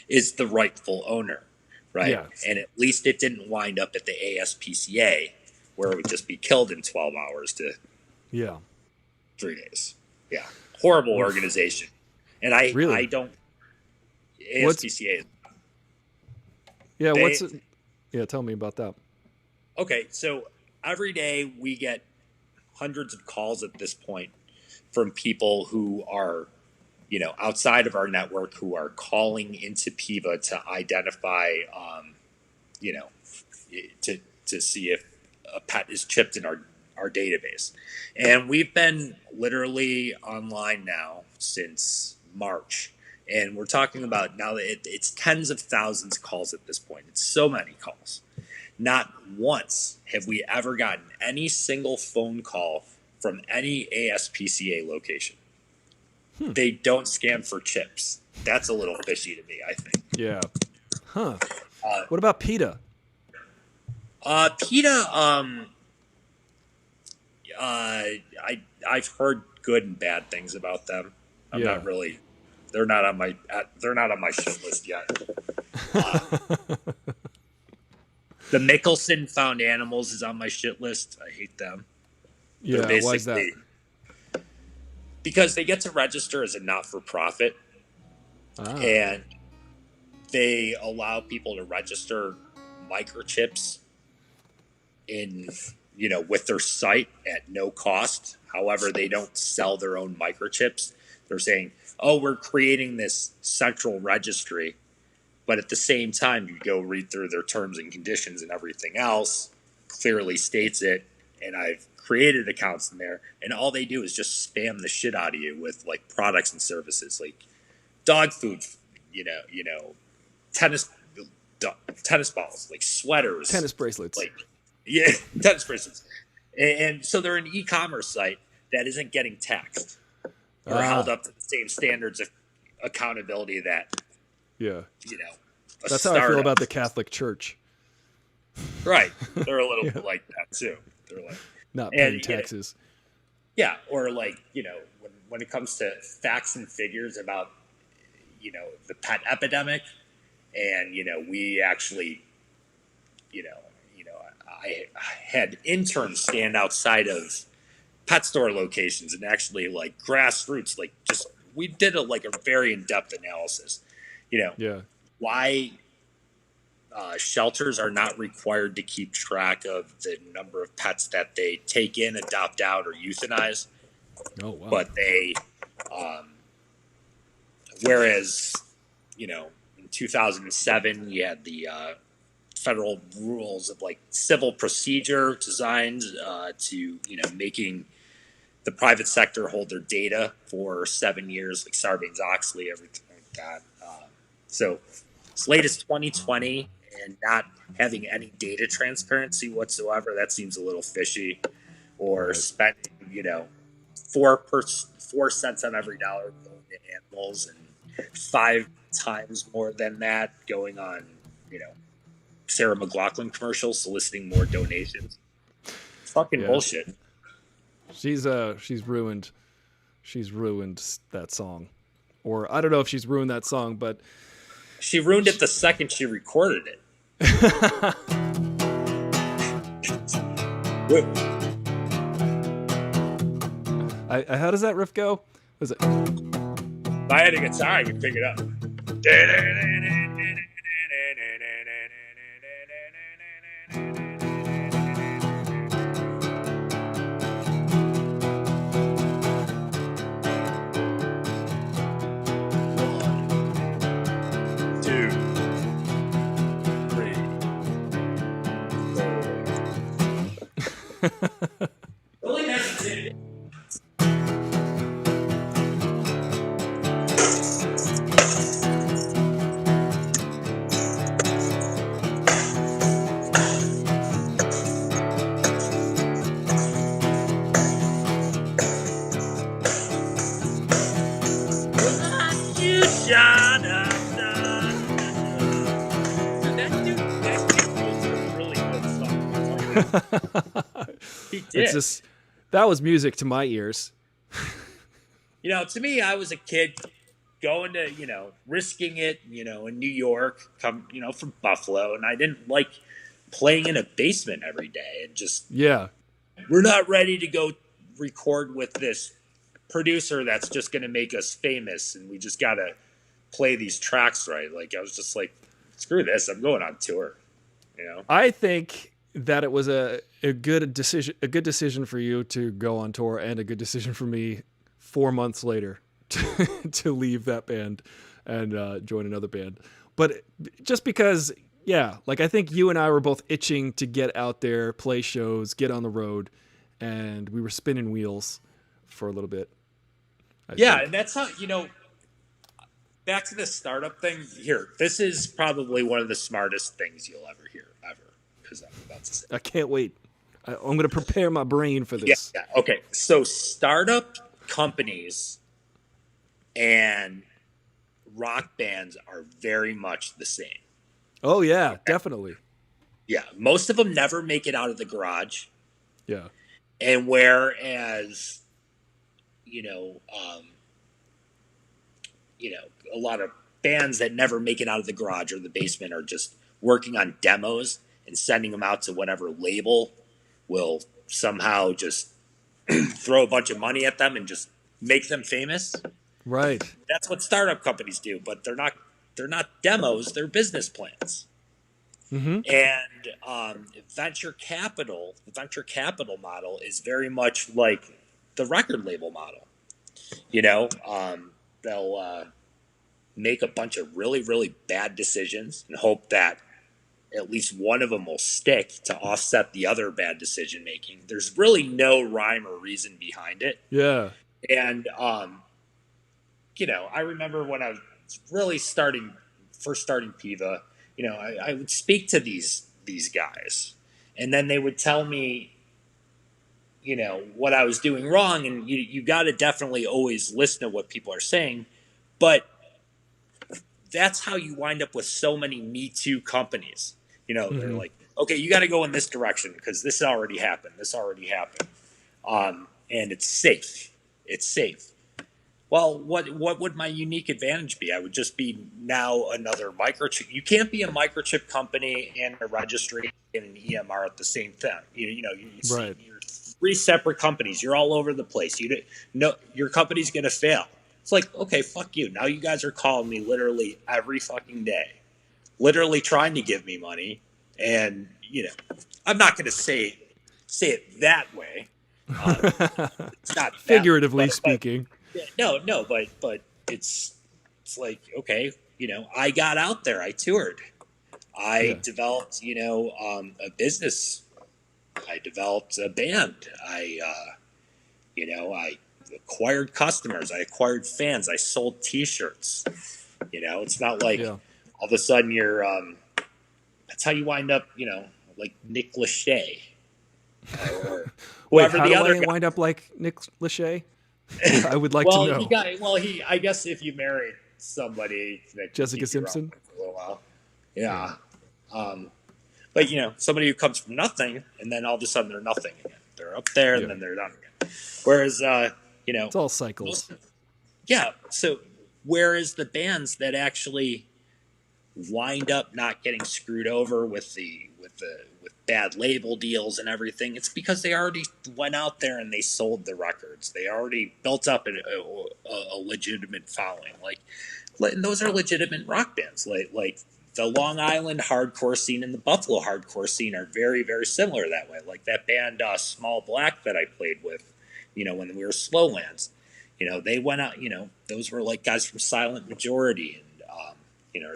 is the rightful owner, right? Yeah. And at least it didn't wind up at the ASPCA where it would just be killed in 12 hours to 3 days. Yeah. Horrible organization. And I don't... ASPCA... tell me about that. Okay, so every day we get hundreds of calls at this point from people who are, outside of our network, who are calling into PIVA to identify, you know, to see if a pet is chipped in our database. And we've been literally online now since March. And we're talking about now that it's tens of thousands of calls at this point. It's so many calls. Not once have we ever gotten any single phone call from any ASPCA location. They don't scan for chips. That's a little fishy to me, I think. Yeah. Huh. What about PETA? PETA, I've heard good and bad things about them. I'm not really. They're not on my shit list yet. The Mickelson Found Animals is on my shit list. I hate them. Yeah, why is that? Because they get to register as a not-for-profit, and they allow people to register microchips in, with their site at no cost. However, they don't sell their own microchips. They're saying, oh, we're creating this central registry. But at the same time, you go read through their terms and conditions and everything else, clearly states it. And I've created accounts in there, and all they do is just spam the shit out of you with like products and services, like dog food, tennis balls, like sweaters, tennis bracelets, tennis bracelets. And so they're an e-commerce site that isn't getting taxed or held up to the same standards of accountability that. Yeah. That's how I feel about the Catholic Church. Right. They're a little like that too. They're like not paying taxes. Or like, when it comes to facts and figures about, the pet epidemic, and, we actually, I had interns stand outside of pet store locations and actually like grassroots, like just, we did a very in-depth analysis. Why shelters are not required to keep track of the number of pets that they take in, adopt out, or euthanize. Oh, wow. But they, whereas, in 2007, you had the federal rules of like civil procedure designed to, making the private sector hold their data for 7 years, like Sarbanes-Oxley, everything like that. So as late as 2020 and not having any data transparency whatsoever, that seems a little fishy. Or spending, 4 cents on every dollar going to animals, and 5 times more than that going on, Sarah McLachlan commercials soliciting more donations. Fucking bullshit. She's ruined that song. Or I don't know if she's ruined that song, but she ruined it the second she recorded it. How does that riff go? Was it? If I had a guitar, I could pick it up. Really hesitated. He did. It's just, that was music to my ears. To me, I was a kid going to, risking it, in New York, from Buffalo, and I didn't like playing in a basement every day and just, we're not ready to go record with this producer that's just going to make us famous, and we just got to play these tracks right. Like, I was just like, screw this, I'm going on tour, I think that it was a good decision for you to go on tour, and a good decision for me 4 months later to leave that band and join another band. But just because, yeah, like I think you and I were both itching to get out there, play shows, get on the road, and we were spinning wheels for a little bit. I think. And that's how, back to the startup thing here. This is probably one of the smartest things you'll ever hear, ever. Because I'm about to say. I can't wait. I'm going to prepare my brain for this. Yeah. Okay. So startup companies and rock bands are very much the same. Oh, yeah, definitely. Yeah. Most of them never make it out of the garage. Yeah. And whereas, a lot of bands that never make it out of the garage or the basement are just working on demos and sending them out to whatever label will somehow just throw a bunch of money at them and just make them famous. Right. That's what startup companies do, but they're not demos, they're business plans. Mm-hmm. And the venture capital model is very much like the record label model. They'll make a bunch of really, really bad decisions and hope that at least one of them will stick to offset the other bad decision making. There's really no rhyme or reason behind it. Yeah. And I remember when I was really first starting Piva, I would speak to these guys, and then they would tell me, what I was doing wrong. And you got to definitely always listen to what people are saying, but that's how you wind up with so many Me Too companies. Mm-hmm. They're like, okay, you got to go in this direction because this already happened. And it's safe. Well, what would my unique advantage be? I would just be now another microchip. You can't be a microchip company and a registry and an EMR at the same time. Right. You're 3 separate companies. You're all over the place. Your company's going to fail. It's like, okay, fuck you. Now you guys are calling me literally every fucking day, literally trying to give me money. And, I'm not going to say it that way. It's not figuratively speaking. No, but it's like, okay, I got out there, I toured, I developed, a business, I developed a band, I acquired customers, I acquired fans, I sold T-shirts. It's not like all of a sudden you're. That's how you wind up, like Nick Lachey. Or whoever Wait, the how other do I guy. wind up like Nick Lachey? I would like to know. I guess if you married somebody that Jessica Simpson for a little while, yeah. But somebody who comes from nothing and then all of a sudden they're nothing again. They're up there and then they're down again. Whereas it's all cycles. So whereas the bands that actually wind up not getting screwed over with bad label deals and everything, it's because they already went out there and they sold the records. They already built up a legitimate following. Like those are legitimate rock bands. Like the Long Island hardcore scene and the Buffalo hardcore scene are very, very similar that way. Like that band Small Black that I played with, when we were Slowlands, they went out, those were like guys from Silent Majority. And,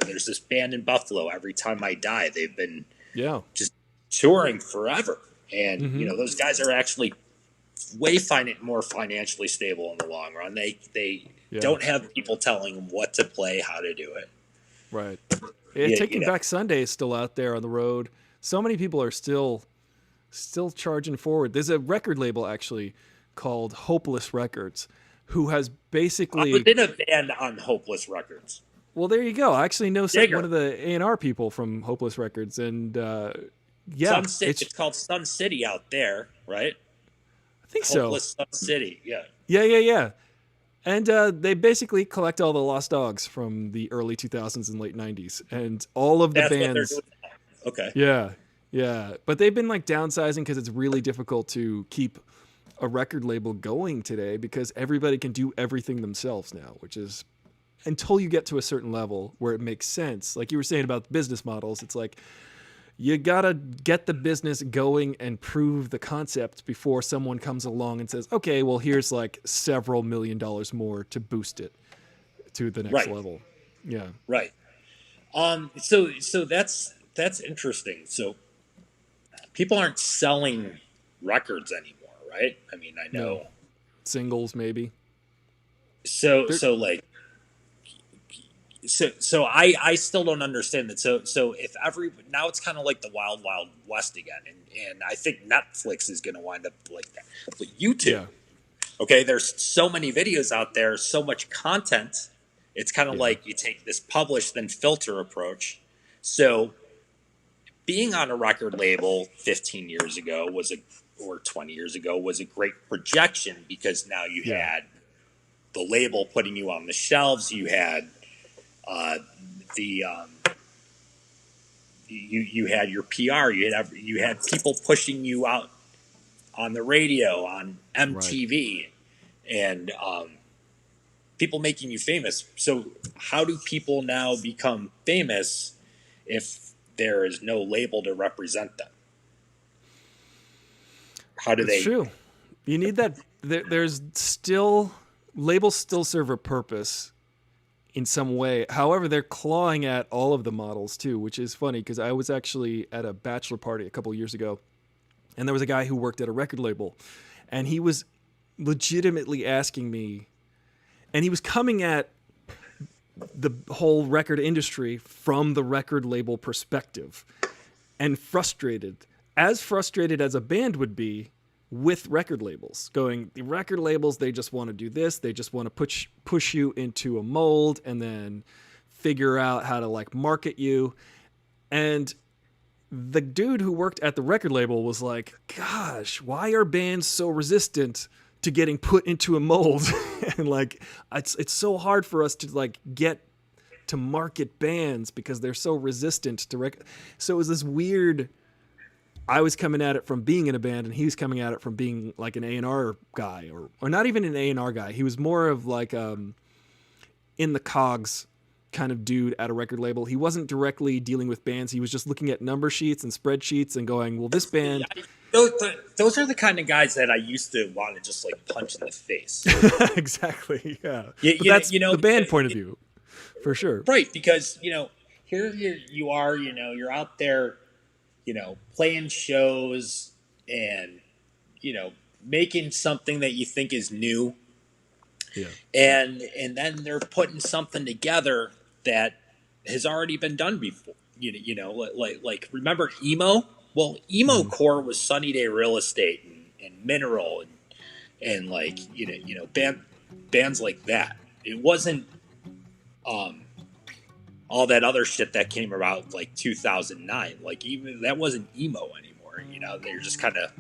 there's this band in Buffalo, Every Time I Die. They've been just touring forever. And, those guys are actually way more financially stable in the long run. They don't have people telling them what to play, how to do it. Right. Taking Back Sunday is still out there on the road. So many people are still charging forward. There's a record label actually called Hopeless Records who has basically... I was in a band on Hopeless Records. Well, there you go. I actually know one of the A&R people from Hopeless Records, and Sun City. It's called Sun City out there, right? I think Hopeless Sun City, yeah. Yeah. And they basically collect all the lost dogs from the early 2000s and late 90s, and all of the bands. What they're doing. Okay. Yeah. But they've been like downsizing because it's really difficult to keep a record label going today because everybody can do everything themselves now, which is until you get to a certain level where it makes sense. Like you were saying about business models, it's like, You gotta get the business going and prove the concept before someone comes along and says, okay, well, here's like several $1,000,000 more to boost it to the next Right. level. Yeah. Right. So that's interesting. So people aren't selling records anymore, right? I mean, I No. know. Singles, maybe. So They're, so like so I still don't understand that. So if every now it's kind of like the wild west again, and I think Netflix is going to wind up like that. But YouTube, yeah. okay, there's so many videos out there, so much content. It's kind of Yeah. like you take this publish then filter approach. So being on a record label 15 years ago or 20 years ago was a great projection because now you Yeah. had the label putting you on the shelves. You had the you had your PR. You had people pushing you out on the radio, on MTV, and people making you famous. So how do people now become famous if there is no label to represent them? How do It's they? true. You need that. There's still labels still serve a purpose in some way. However, they're clawing at all of the models too, which is funny because I was actually at a bachelor party a couple of years ago, and there was a guy who worked at a record label, and he was legitimately asking me, and he was coming at the whole record industry from the record label perspective and as frustrated as a band would be with record labels going, the record labels, they just want to do this. They just want to push you into a mold and then figure out how to like market you. And the dude who worked at the record label was like, gosh, why are bands so resistant to getting put into a mold? And like, it's so hard for us to like get to market bands because they're so resistant to so it was this weird. I was coming at it from being in a band, and he was coming at it from being like an A&R guy, or not even an A&R guy. He was more of like in the cogs kind of dude at a record label. He wasn't directly dealing with bands. He was just looking at number sheets and spreadsheets and going, well, this band. Those are the kind of guys that I used to want to just like punch in the face. Exactly. Yeah. But You, that's you know, the band point of view, for sure. right? Because here you are. You're out there. Playing shows and making something that you think is new. Yeah. And then they're putting something together that has already been done before. Like remember emo? Well, emo core was Sunny Day Real Estate and Mineral and like bands like that. It wasn't all that other shit that came about like 2009. Like even that wasn't emo anymore. They're just kind of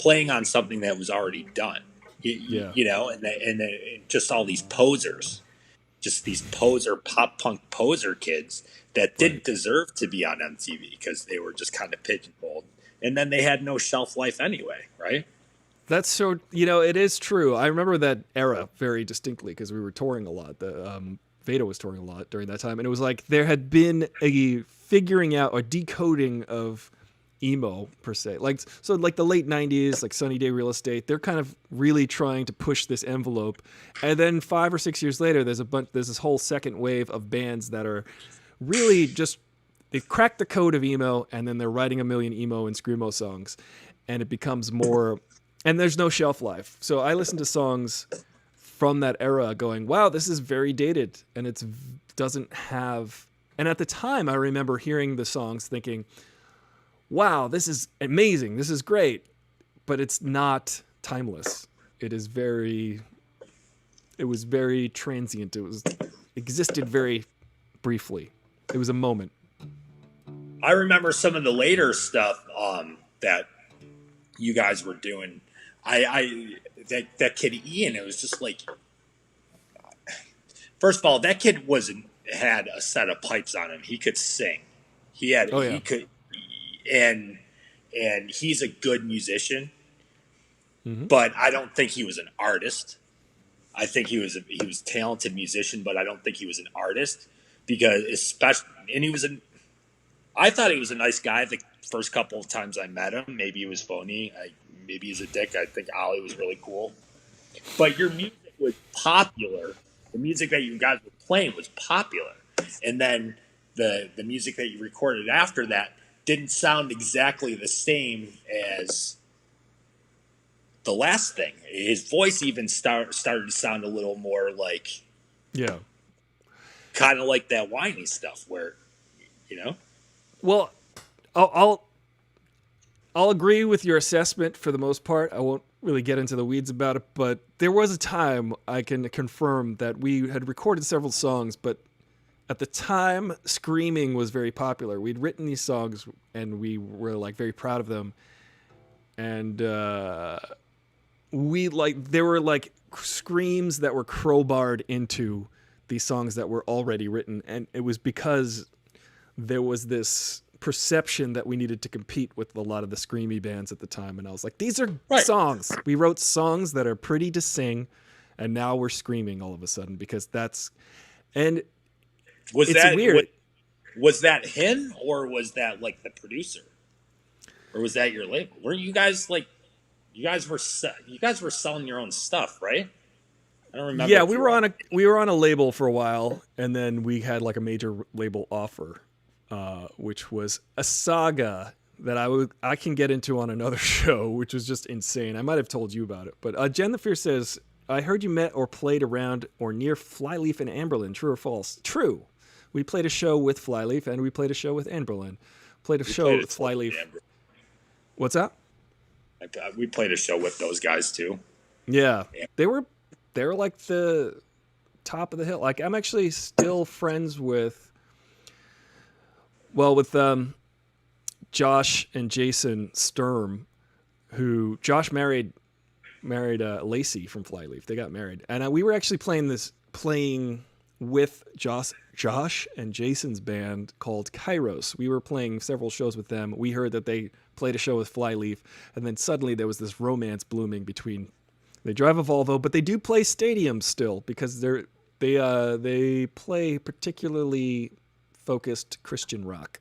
playing on something that was already done. And just all these posers, just these pop punk poser kids that didn't deserve to be on MTV because they were just kind of pigeonholed, and then they had no shelf life anyway, right? That's so, it is true. I remember that era very distinctly because we were touring a lot. Veda was touring a lot during that time, and it was like there had been a figuring out or decoding of emo per se. Like the late 90s, like Sunny Day Real Estate, they're kind of really trying to push this envelope. And then 5 or 6 years later, there's this whole second wave of bands that are really just, they've cracked the code of emo, and then they're writing a million emo and screamo songs, and it becomes more, and there's no shelf life. So I listen to songs from that era going, wow, this is very dated, and it doesn't have, and at the time I remember hearing the songs thinking, wow, this is amazing, this is great, but it's not timeless. It was very transient. Existed very briefly. It was a moment. I remember some of the later stuff that you guys were doing. That kid Ian, it was just like, first of all, that kid had a set of pipes on him. He could sing. He could, and he's a good musician. Mm-hmm. But I don't think he was an artist. I think he was a talented musician, but I don't think he was an artist because I thought he was a nice guy. The first couple of times I met him. Maybe he was phony. Maybe he's a dick. I think Ollie was really cool. But your music was popular. The music that you guys were playing was popular. And then the music that you recorded after that didn't sound exactly the same as the last thing. His voice even started to sound a little more like, kind of like that whiny stuff where, Well, I'll agree with your assessment for the most part. I won't really get into the weeds about it, but there was a time I can confirm that we had recorded several songs, but at the time, screaming was very popular. We'd written these songs and we were like very proud of them. And there were like screams that were crowbarred into these songs that were already written. And it was because there was this perception that we needed to compete with a lot of the screamy bands at the time. And I was like, these are songs. We wrote songs that are pretty to sing. And now we're screaming all of a sudden because that's, and was it's that weird. Was that him or was that like the producer? Or was that your label? Were you guys like, you guys were selling your own stuff, right? I don't remember. Yeah, we were on a label for a while, and then we had like a major label offer, which was a saga that I can get into on another show, which was just insane. I might have told you about it, but Jen the Fierce says, I heard you met or played around or near Flyleaf and Amberlin. True or false? True. We played a show with Flyleaf and we played a show with Amberlin. Played a show with Flyleaf. What's that? We played a show with those guys too. Yeah. They were like the top of the hill. Like I'm actually still friends with Josh and Jason Sturm, who Josh married Lacey from Flyleaf. They got married, and we were actually playing with Josh and Jason's band called Kairos. We were playing several shows with them. We heard that they played a show with Flyleaf, and then suddenly there was this romance blooming between. They drive a Volvo, but they do play stadiums still because they play particularly focused Christian rock.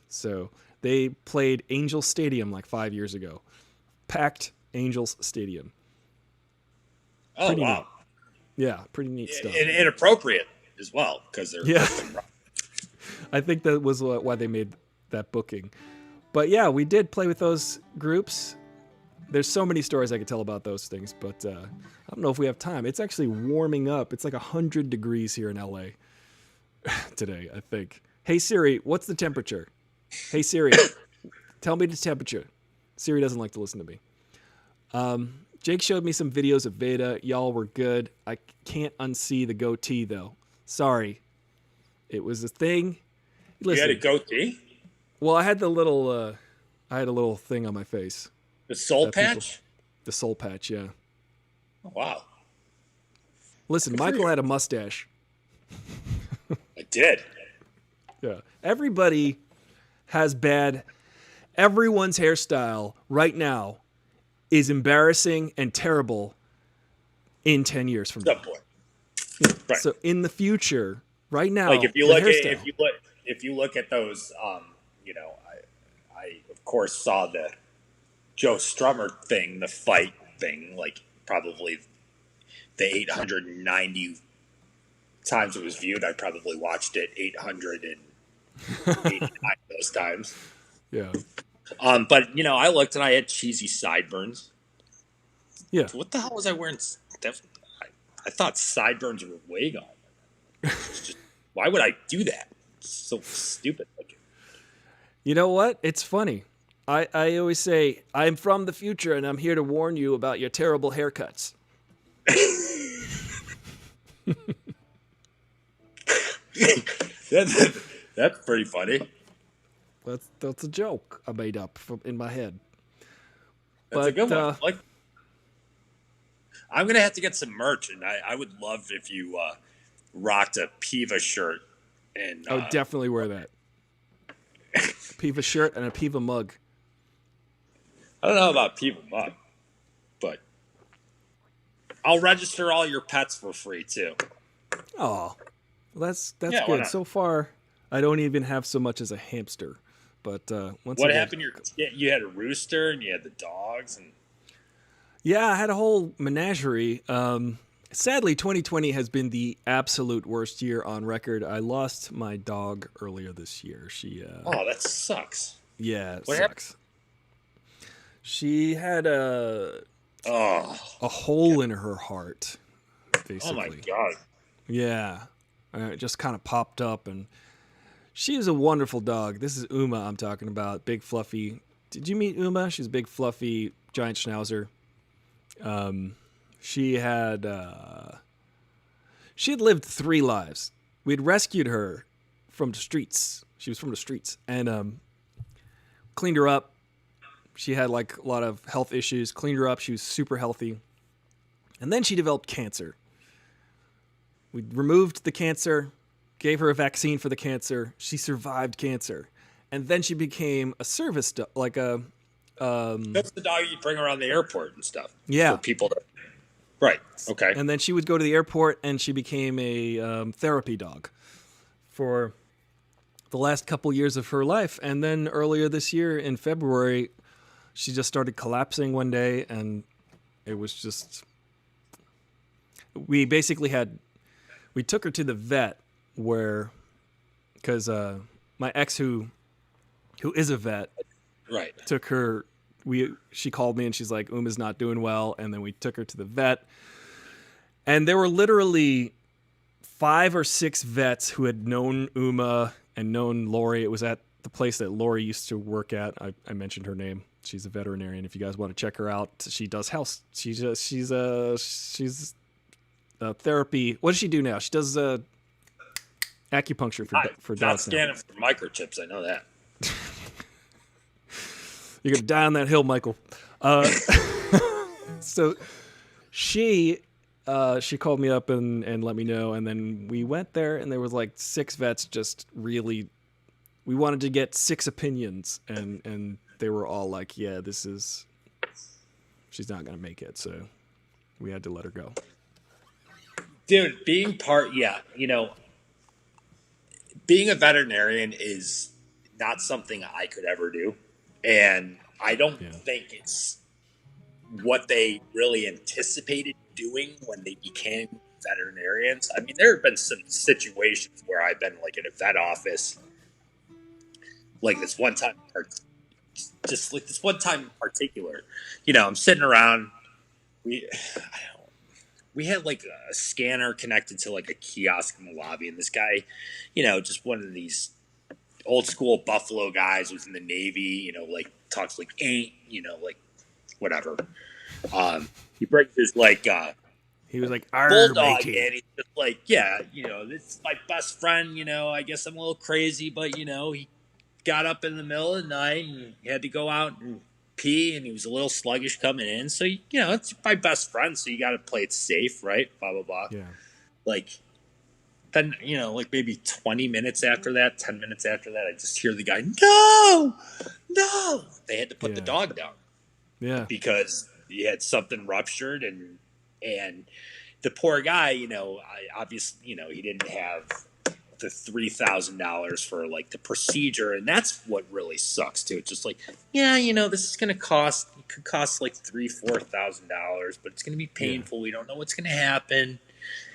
So they played Angel Stadium like 5 years ago, packed Angels Stadium. Oh, pretty wow. Neat. Yeah, pretty neat stuff. And inappropriate as well, because they're I think that was why they made that booking. But yeah, we did play with those groups. There's so many stories I could tell about those things, but I don't know if we have time. It's actually warming up. It's like 100 degrees here in LA today, I think. Hey Siri, what's the temperature? Hey Siri, tell me the temperature. Siri doesn't like to listen to me. Jake showed me some videos of Veda. Y'all were good. I can't unsee the goatee though. Sorry. It was a thing. Listen, you had a goatee? Well, I had a little thing on my face. The soul patch? The soul patch, yeah. Oh, wow. Listen, Michael had a mustache. I did. Yeah. Everybody has bad. Everyone's hairstyle right now is embarrassing and terrible in 10 years from now. Yeah. Right. So in the future, right now, like if you look at those, I of course saw the Joe Strummer thing, the fight thing, like probably the 890 times it was viewed. I probably watched it 889 those times. Yeah. But I looked and I had cheesy sideburns. Yeah. What the hell was I wearing? I thought sideburns were way gone. Why would I do that? It's so stupid looking. You know what? It's funny. I always say, I'm from the future and I'm here to warn you about your terrible haircuts. That's pretty funny. That's a joke I made up in my head. That's a good one. I'm going to have to get some merch, and I would love if you rocked a Piva shirt. And I would definitely wear that. A Piva shirt and a Piva mug. I don't know about Piva mug, but I'll register all your pets for free, too. Oh, well, that's good. So far, I don't even have so much as a hamster. But once What I got, happened? You had a rooster and you had the dogs and. yeah, I had a whole menagerie. Sadly, 2020 has been the absolute worst year on record. I lost my dog earlier this year. Oh, that sucks. Yeah, it What happened? sucks. She had Oh, a hole in her heart, oh my basically. God. Yeah, it just kind of popped up, and she is a wonderful dog. This is Uma I'm talking about, big fluffy. Did you meet Uma? She's a big fluffy giant schnauzer. She had lived 3 lives. We'd rescued her from the streets. She was from the streets, and cleaned her up. She had like a lot of health issues. Cleaned her up. She was super healthy, and then she developed cancer. We removed the cancer, gave her a vaccine for the cancer. She survived cancer, and then she became a service dog, like a That's the dog you bring around the airport and stuff. Yeah. For people to. Right. Okay. And then she would go to the airport, and she became a therapy dog for the last couple years of her life. And then earlier this year in February, she just started collapsing one day, and it was just. We basically we took her to the vet because my ex who is a vet, Right. took her. She called me and she's like, Uma's not doing well, and then we took her to the vet, and there were literally 5 or 6 vets who had known Uma and known Lori. It was at the place that Lori used to work at. I mentioned her name. She's a veterinarian. If you guys want to check her out, she does health. She's therapy. What does she do now? She does acupuncture for Not dogs now. scanning for microchips. I know that. You're gonna die on that hill, Michael. So she called me up and let me know, and then we went there, and there was like 6 vets. Just really, we wanted to get 6 opinions, and they were all like, "Yeah, she's not gonna make it." So we had to let her go. Dude, being a veterinarian is not something I could ever do. And I don't think it's what they really anticipated doing when they became veterinarians. I mean, there have been some situations where I've been like in a vet office, like this one time, in particular. I'm sitting around. We had like a scanner connected to like a kiosk in the lobby, and this guy, just one of these old school Buffalo guys was in the Navy, like talks like ain't, like whatever. He brings his like He was like, bulldog matey. in. He's just like, yeah, this is my best friend. I guess I'm a little crazy, but he got up in the middle of the night and he had to go out and pee, and he was a little sluggish coming in. So it's my best friend, so you got to play it safe, right? Blah blah blah. Yeah. Like. Then, like maybe 20 minutes after that, 10 minutes after that, I just hear the guy, no. They had to put the dog down. Yeah. Because he had something ruptured, and the poor guy, obviously, he didn't have the $3,000 for like the procedure, and that's what really sucks too. It's just like, this is going to cost like $3,000-$4,000, but it's going to be painful. We don't know what's going to happen.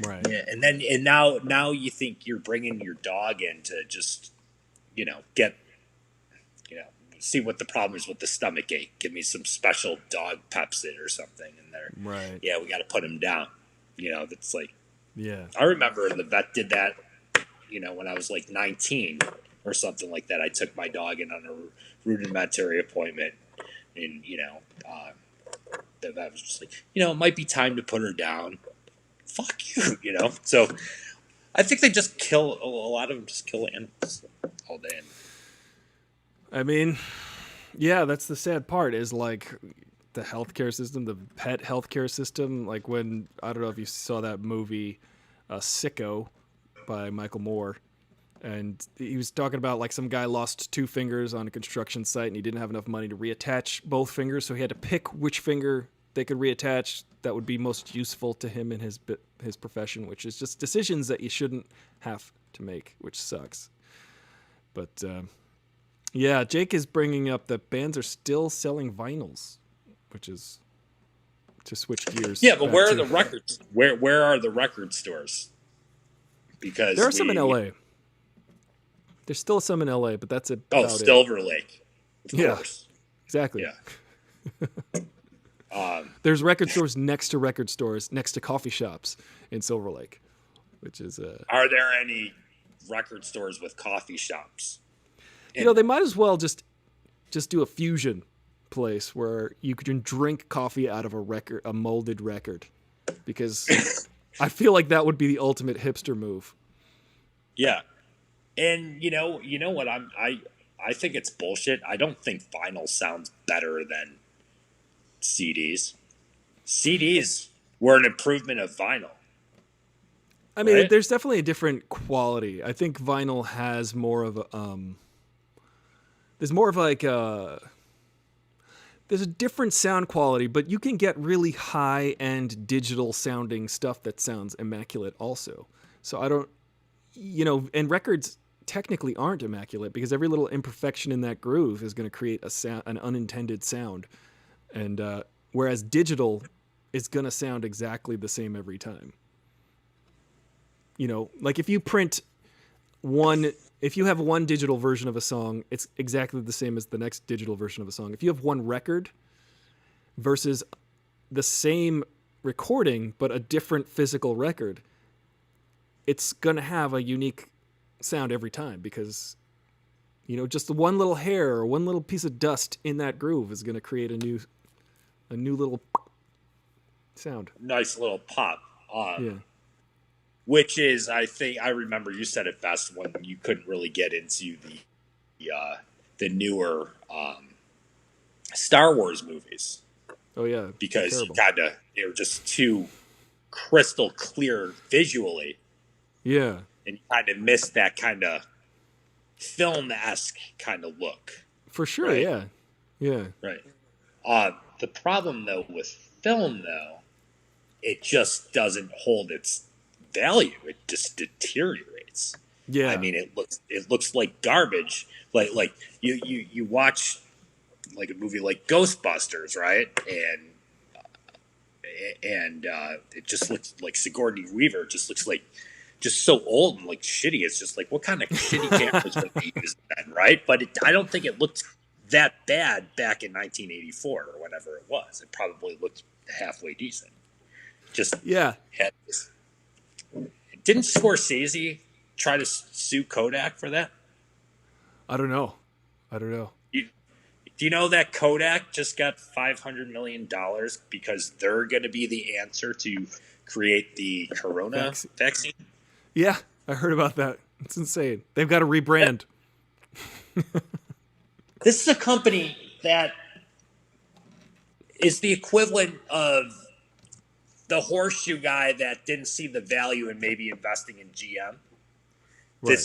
Right. Yeah, and now you think you're bringing your dog in to just, get, see what the problem is with the stomach ache. Give me some special dog Pepsid or something in there. Right. Yeah, we got to put him down. That's like. Yeah. I remember the vet did that. When I was like 19 or something like that. I took my dog in on a rudimentary appointment, and the vet was just like, it might be time to put her down. Fuck you, So I think they just a lot of them just kill animals all day. I mean, yeah, that's the sad part is like the healthcare system, the pet healthcare system. Like when, I don't know if you saw that movie, Sicko by Michael Moore. And he was talking about like some guy lost 2 fingers on a construction site and he didn't have enough money to reattach both fingers. So he had to pick which finger they could reattach that would be most useful to him in his profession, which is just decisions that you shouldn't have to make, which sucks. But Yeah, Jake is bringing up that bands are still selling vinyls, which is to switch gears. Yeah, but back where are to, the records? Where are the record stores? there Because are some in LA. There's still some in LA, but that's about it. Silver Lake, of Yeah, course. exactly. Yeah. There's record stores next to record stores, next to coffee shops in Silver Lake, which is Are there any record stores with coffee shops? they might as well just do a fusion place where you can drink coffee out of a molded record, because I feel like that would be the ultimate hipster move. Yeah, and you know what I think it's bullshit. I don't think vinyl sounds better than CDs. CDs were an improvement of vinyl. I mean, right? there's definitely a different quality. I think vinyl has more of a there's more of like there's a different sound quality, but you can get really high-end digital sounding stuff that sounds immaculate also. So I don't, and records technically aren't immaculate because every little imperfection in that groove is going to create an unintended sound. And whereas digital is going to sound exactly the same every time. Like if you have one digital version of a song, it's exactly the same as the next digital version of a song. If you have one record versus the same recording but a different physical record, it's going to have a unique sound every time because, just the one little hair or one little piece of dust in that groove is going to create a new little sound. Nice little pop. Yeah. Which is, I think, I remember you said it best when you couldn't really get into the newer Star Wars movies. Oh yeah, because they were just too crystal clear visually. Yeah, and you kind of missed that kind of film-esque kind of look. For sure, right? Yeah. Right. The problem though with film though, it just doesn't hold its value. It just deteriorates. Yeah. I mean, it looks like garbage. Like you watch like a movie like Ghostbusters, right? And it just looks like Sigourney Weaver just looks like just so old and like shitty. It's just like, what kind of shitty cameras were they using then, right? But it, I don't think it looked that bad back in 1984 or whatever it was. It probably looked halfway decent. Just yeah. Didn't Scorsese try to sue Kodak for that? I don't know. Do you know that Kodak just got $500 million because they're going to be the answer to create the Corona vaccine? Yeah, I heard about that. It's insane. They've got to rebrand. This is a company that is the equivalent of the horseshoe guy that didn't see the value in maybe investing in GM. Right.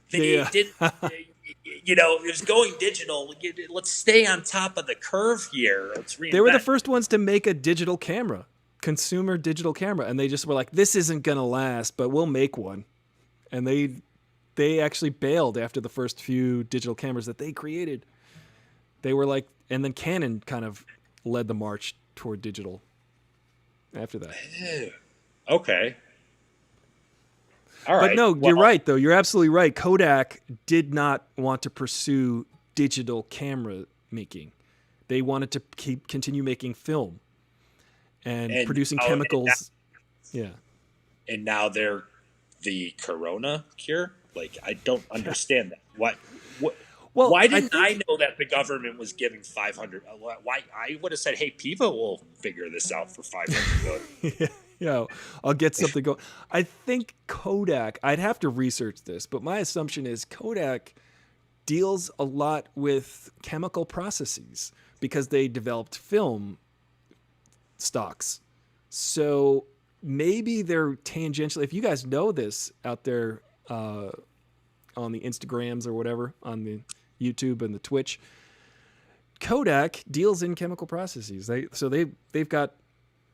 Didn't, it was going digital. Let's stay on top of the curve here. Let's reinvent. They were the first ones to make a digital camera, consumer digital camera, and they just were like, "This isn't gonna last, but we'll make one." And they actually bailed after the first few digital cameras that they created. They were like, and then Canon kind of led the march toward digital after that. Okay. All right. But no, you're right, though. You're absolutely right. Kodak did not want to pursue digital camera making. They wanted to continue making film and producing chemicals. And now they're the Corona cure? Like, I don't understand that. Why didn't I know that the government was giving 500? Why I would have said, "Hey, PIVA will figure this out for 500 million." I'll get something going. I think Kodak, I'd have to research this, but my assumption is Kodak deals a lot with chemical processes because they developed film stocks. So maybe they're tangentially, if you guys know this out there on the Instagrams or whatever, on the YouTube and the Twitch, Kodak deals in chemical processes. They've got,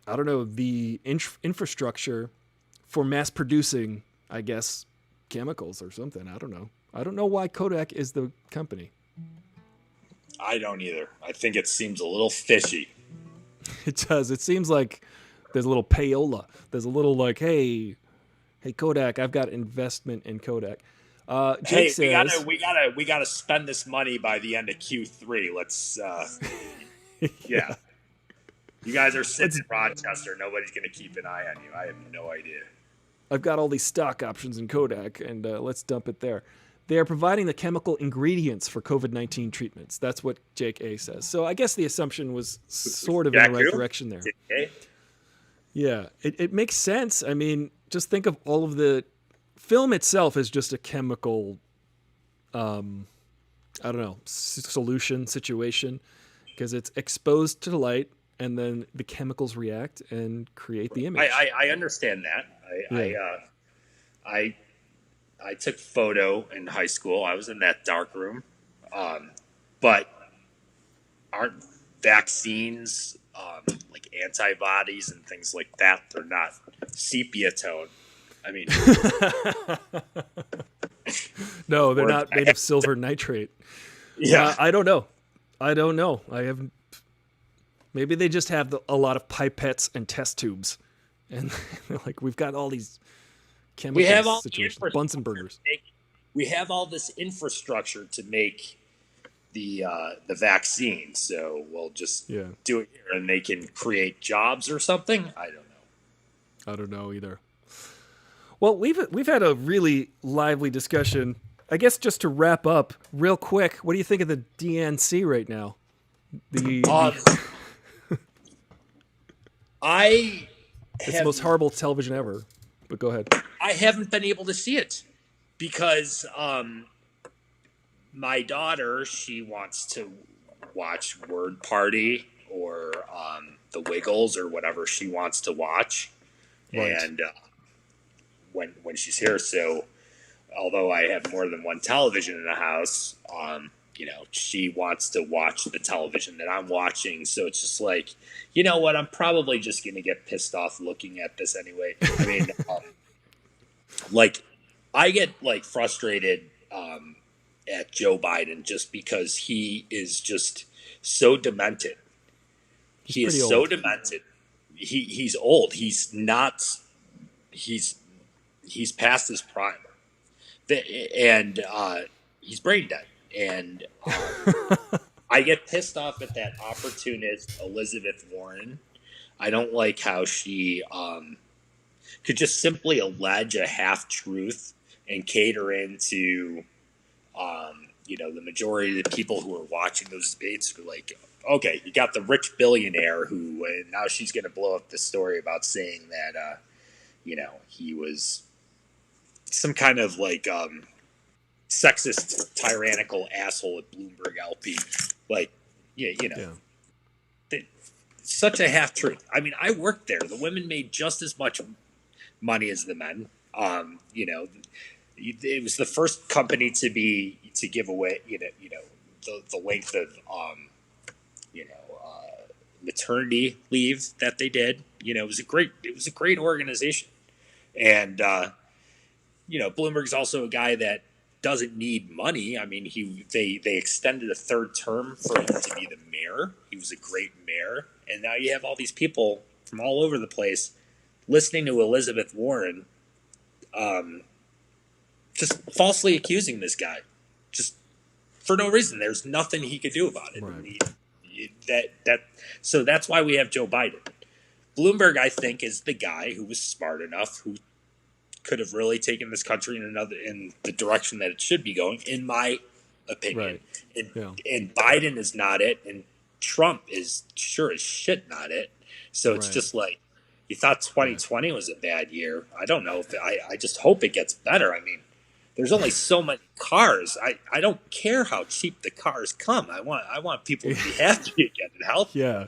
I don't know, the infrastructure for mass producing, I guess, chemicals or something. I don't know. I don't know why Kodak is the company. I don't either. I think it seems a little fishy. It does. It seems like there's a little payola. There's a little like, hey Kodak, I've got investment in Kodak. Jake says, we gotta spend this money by the end of Q3. Let's, yeah. You guys are sitting in Rochester. Nobody's gonna keep an eye on you. I have no idea. I've got all these stock options in Kodak, and let's dump it there. They are providing the chemical ingredients for COVID-19 treatments. That's what Jake A says. So I guess the assumption was sort of in the right direction there. Yeah, it makes sense. I mean, just think of all of the film itself as just a chemical, solution situation, because it's exposed to light and then the chemicals react and create the image. I understand that. I took photo in high school. I was in that dark room. But aren't vaccines, like antibodies and things like that, they're not sepia tone. I mean, no, they're not made of silver nitrate. Yeah. I don't know. I haven't. Maybe they just have a lot of pipettes and test tubes, and like we've got all these chemical we have all situations, Bunsen burners. We have all this infrastructure to make the vaccine, so we'll just do it here, and they can create jobs or something. I don't know. I don't know either. Well, we've had a really lively discussion. I guess just to wrap up real quick, what do you think of the DNC right now? It's the most horrible television ever. But go ahead. I haven't been able to see it because my daughter, she wants to watch Word Party or The Wiggles or whatever she wants to watch. Right. And when she's here, so although I have more than one television in the house, she wants to watch the television that I'm watching. So it's just like, you know what? I'm probably just going to get pissed off looking at this anyway. I mean, I get frustrated at Joe Biden just because he is just so demented. He is so demented. He's old. He's not. He's past his prime, and he's brain dead. And I get pissed off at that opportunist Elizabeth Warren. I don't like how she could just simply allege a half-truth and cater into, the majority of the people who are watching those debates are like, okay, you got the rich billionaire who now she's going to blow up the story about saying that, he was some kind of sexist, tyrannical asshole at Bloomberg LP. Such a half-truth. I mean, I worked there. The women made just as much money as the men. It was the first company to give away, the length of, maternity leave that they did. It was a great organization. And, Bloomberg's also a guy that doesn't need money. I mean, they extended a third term for him to be the mayor. He was a great mayor. And now you have all these people from all over the place listening to Elizabeth Warren, just falsely accusing this guy, just for no reason. There's nothing he could do about it. Right. So that's why we have Joe Biden. Bloomberg, I think, is the guy who was smart enough, who could have really taken this country in the direction that it should be going, in my opinion. Right. And Biden is not it, and Trump is sure as shit not it. So it's just like, you thought 2020 was a bad year. I don't know. I just hope it gets better. I mean, there's only so many cars. I don't care how cheap the cars come. I want people to be happy again and healthy. Yeah.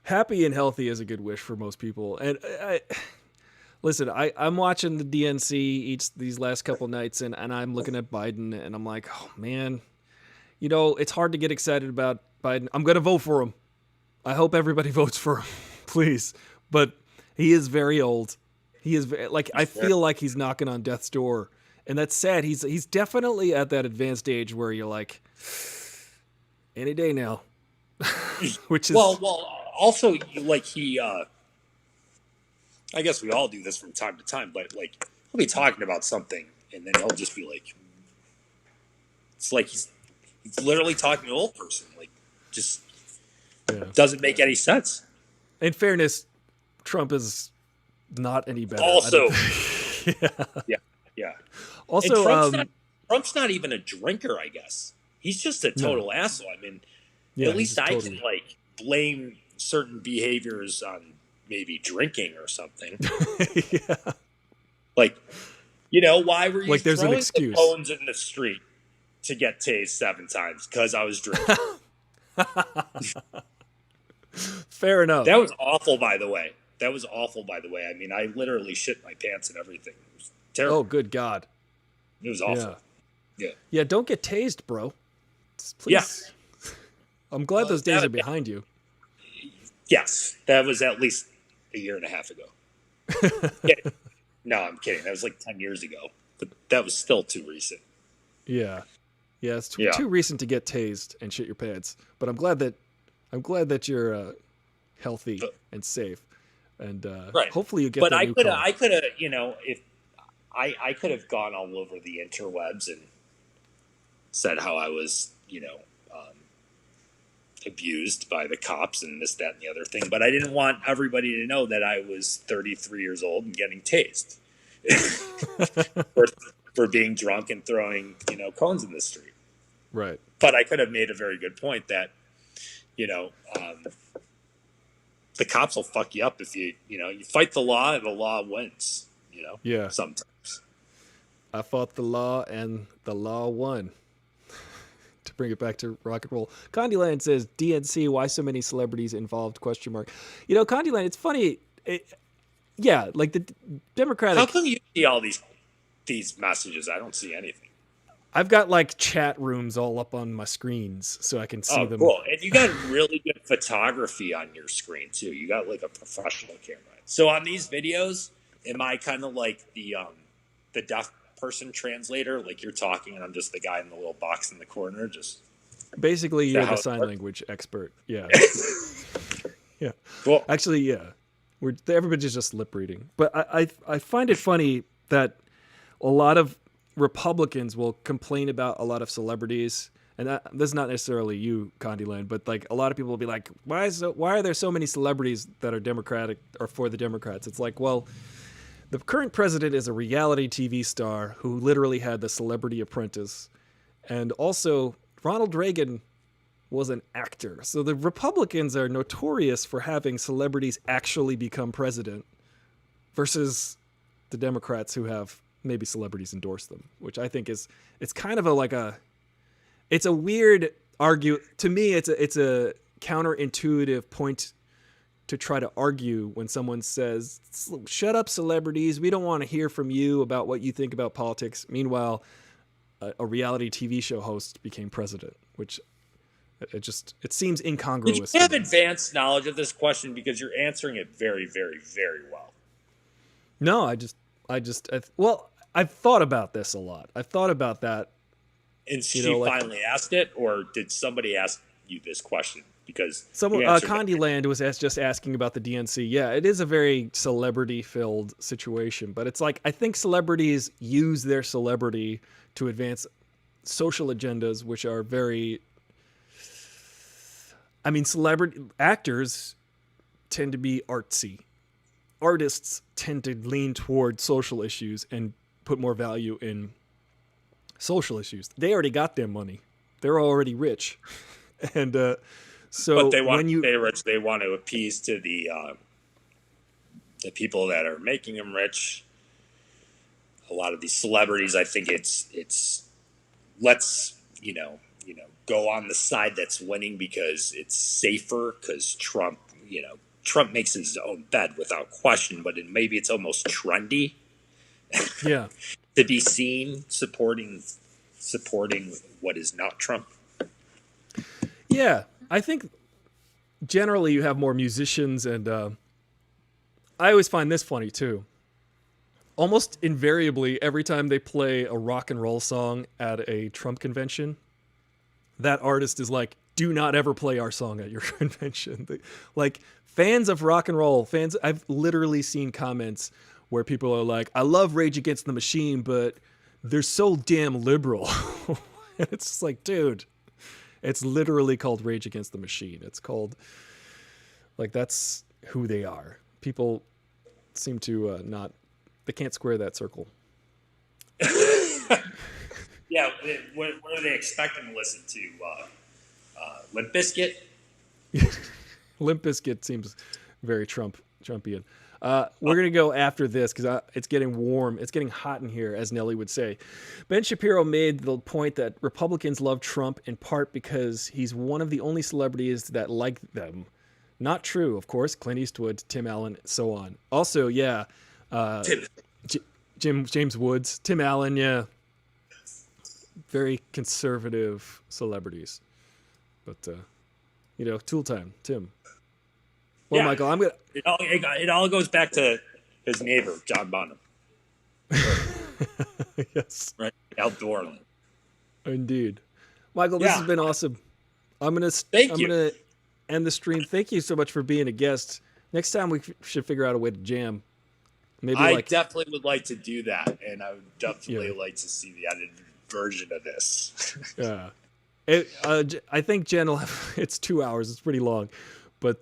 Happy and healthy is a good wish for most people. And listen, I'm watching the DNC these last couple nights, and I'm looking at Biden, and I'm like, oh, man, it's hard to get excited about Biden. I'm going to vote for him. I hope everybody votes for him, please. But he is very old. He is I feel like he's knocking on death's door. And that's sad. He's definitely at that advanced age where you're like, any day now. Which is well, also like he. I guess we all do this from time to time, but like he'll be talking about something, and then he'll just be like, it's like he's literally talking to an old person. Like, just doesn't make any sense. In fairness, Trump is not any better. Also, yeah. Yeah. Also, Trump's not even a drinker, I guess. He's just a total asshole. I mean, at least I can like blame certain behaviors on maybe drinking or something. Yeah. Like, why were you like there's throwing an excuse. the cones in the street to get tased 7 times? Because I was drinking. Fair enough. That was awful, by the way. I mean, I literally shit my pants and everything. It was terrible. Oh, good God. It was awful. Yeah, don't get tased, bro. Please. Yeah. I'm glad those days are behind you. Yes. That was at least a year and a half ago. No, I'm kidding. That was like 10 years ago. But that was still too recent. Yeah. Yeah, it's too recent to get tased and shit your pants. But I'm glad that you're healthy and safe. And hopefully you get that new car. But I could have, if I could have gone all over the interwebs and said how I was, abused by the cops and this, that, and the other thing. But I didn't want everybody to know that I was 33 years old and getting tased for being drunk and throwing, cones in the street. Right. But I could have made a very good point that, the cops will fuck you up if you fight the law and the law wins, Yeah. sometimes. I fought the law and the law won. To bring it back to rock and roll. Condyland says, DNC, why so many celebrities involved, ? Condyland, it's funny. Like the Democratic... How come you see all these messages? I don't see anything. I've got like chat rooms all up on my screens so I can see them. Oh, cool. And you got really good photography on your screen too. You got like a professional camera. So on these videos, am I kind of like the deaf person translator? Like you're talking and I'm just the guy in the little box in the corner. Just basically, you're the sign language expert. Yeah. Yeah. Cool. Actually, yeah. Everybody's just lip reading. But I find it funny that a lot of Republicans will complain about a lot of celebrities, and this is not necessarily you, Condyland, but like a lot of people will be like, why are there so many celebrities that are Democratic or for the Democrats? It's like, well, the current president is a reality TV star who literally had the Celebrity Apprentice, and also Ronald Reagan was an actor. So the Republicans are notorious for having celebrities actually become president versus the Democrats who have maybe celebrities endorse them, which I think it's kind of it's a weird to me. It's a counterintuitive point to try to argue when someone says, shut up, celebrities. We don't want to hear from you about what you think about politics. Meanwhile, a reality TV show host became president, which it seems incongruous. You have advanced knowledge of this question because you're answering it very, very, very well. No, I've thought about this a lot. I've thought about that. And she finally asked it, or did somebody ask you this question? Because Condyland was just asking about the DNC. Yeah, it is a very celebrity-filled situation, but it's like I think celebrities use their celebrity to advance social agendas, which are very. I mean, celebrity actors tend to be artsy. Artists tend to lean toward social issues and put more value in social issues. They already got their money. They're already rich. And so but they want to stay rich. They want to appease to the people that are making them rich. A lot of these celebrities, I think it's let's go on the side that's winning because it's safer, because Trump makes his own bed without question, but maybe it's almost trendy. Yeah. To be seen supporting what is not Trump. Yeah, I think generally you have more musicians, and I always find this funny too. almost invariably, every time they play a rock and roll song at a Trump convention, that artist is like, do not ever play our song at your convention. Like, fans of rock and roll, I've literally seen comments where people are like, I love Rage Against the Machine, but they're so damn liberal. And it's just like, dude, it's literally called Rage Against the Machine. It's called, like, that's who they are. People seem to they can't square that circle. Yeah, what are they expecting to listen to? Limp Bizkit? Limp Bizkit seems very Trumpian. We're going to go after this because it's getting warm. It's getting hot in here, as Nelly would say. Ben Shapiro made the point that Republicans love Trump in part because he's one of the only celebrities that like them. Not true, of course. Clint Eastwood, Tim Allen, so on. Also, yeah, James Woods, Tim Allen, yeah. Very conservative celebrities. But, Tool time, Tim. Well, yeah. Michael, I'm going to... It all goes back to his neighbor, John Bonham. Yes. Right? Outdoor. Indeed. Michael, this has been awesome. I'm going to end the stream. Thank you so much for being a guest. Next time we should figure out a way to jam. Maybe I definitely would like to do that, and I would definitely like to see the edited version of this. Yeah. I think Jen will have... It's 2 hours. It's pretty long. But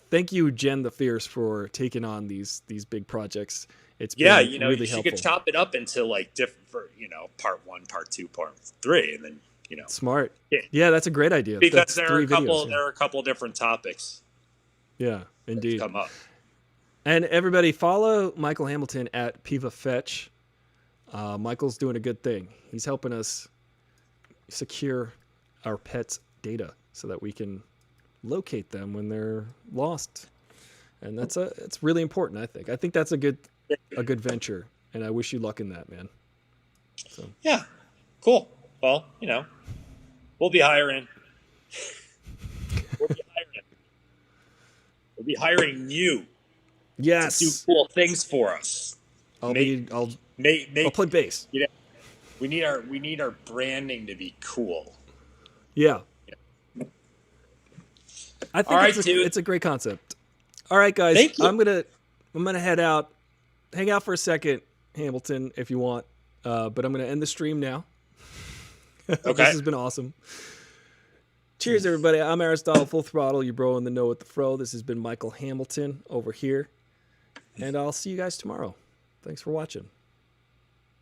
thank you, Jen the Fierce, for taking on these big projects. It's been really helpful. She could chop it up into like different, part 1, part 2, part 3, and then smart. Yeah, that's a great idea. Because there are a couple different topics. Yeah, indeed. Come up. And everybody, follow Michael Hamilton at Piva Fetch. Michael's doing a good thing. He's helping us secure our pets' data so that we can locate them when they're lost, and it's really important. I think that's a good venture, and I wish you luck in that, man. So yeah, cool. Well, we'll be hiring. We'll be hiring you. Yes, to do cool things for us. I'll play bass. We need our branding to be cool. Yeah. I think it's a great concept. All right, guys. Thank you. I'm gonna head out. Hang out for a second, Hamilton, if you want. But I'm gonna end the stream now. Okay. This has been awesome. Cheers, everybody. I'm Aristotle, Full Throttle, your bro in the know with the fro. This has been Michael Hamilton over here, and I'll see you guys tomorrow. Thanks for watching.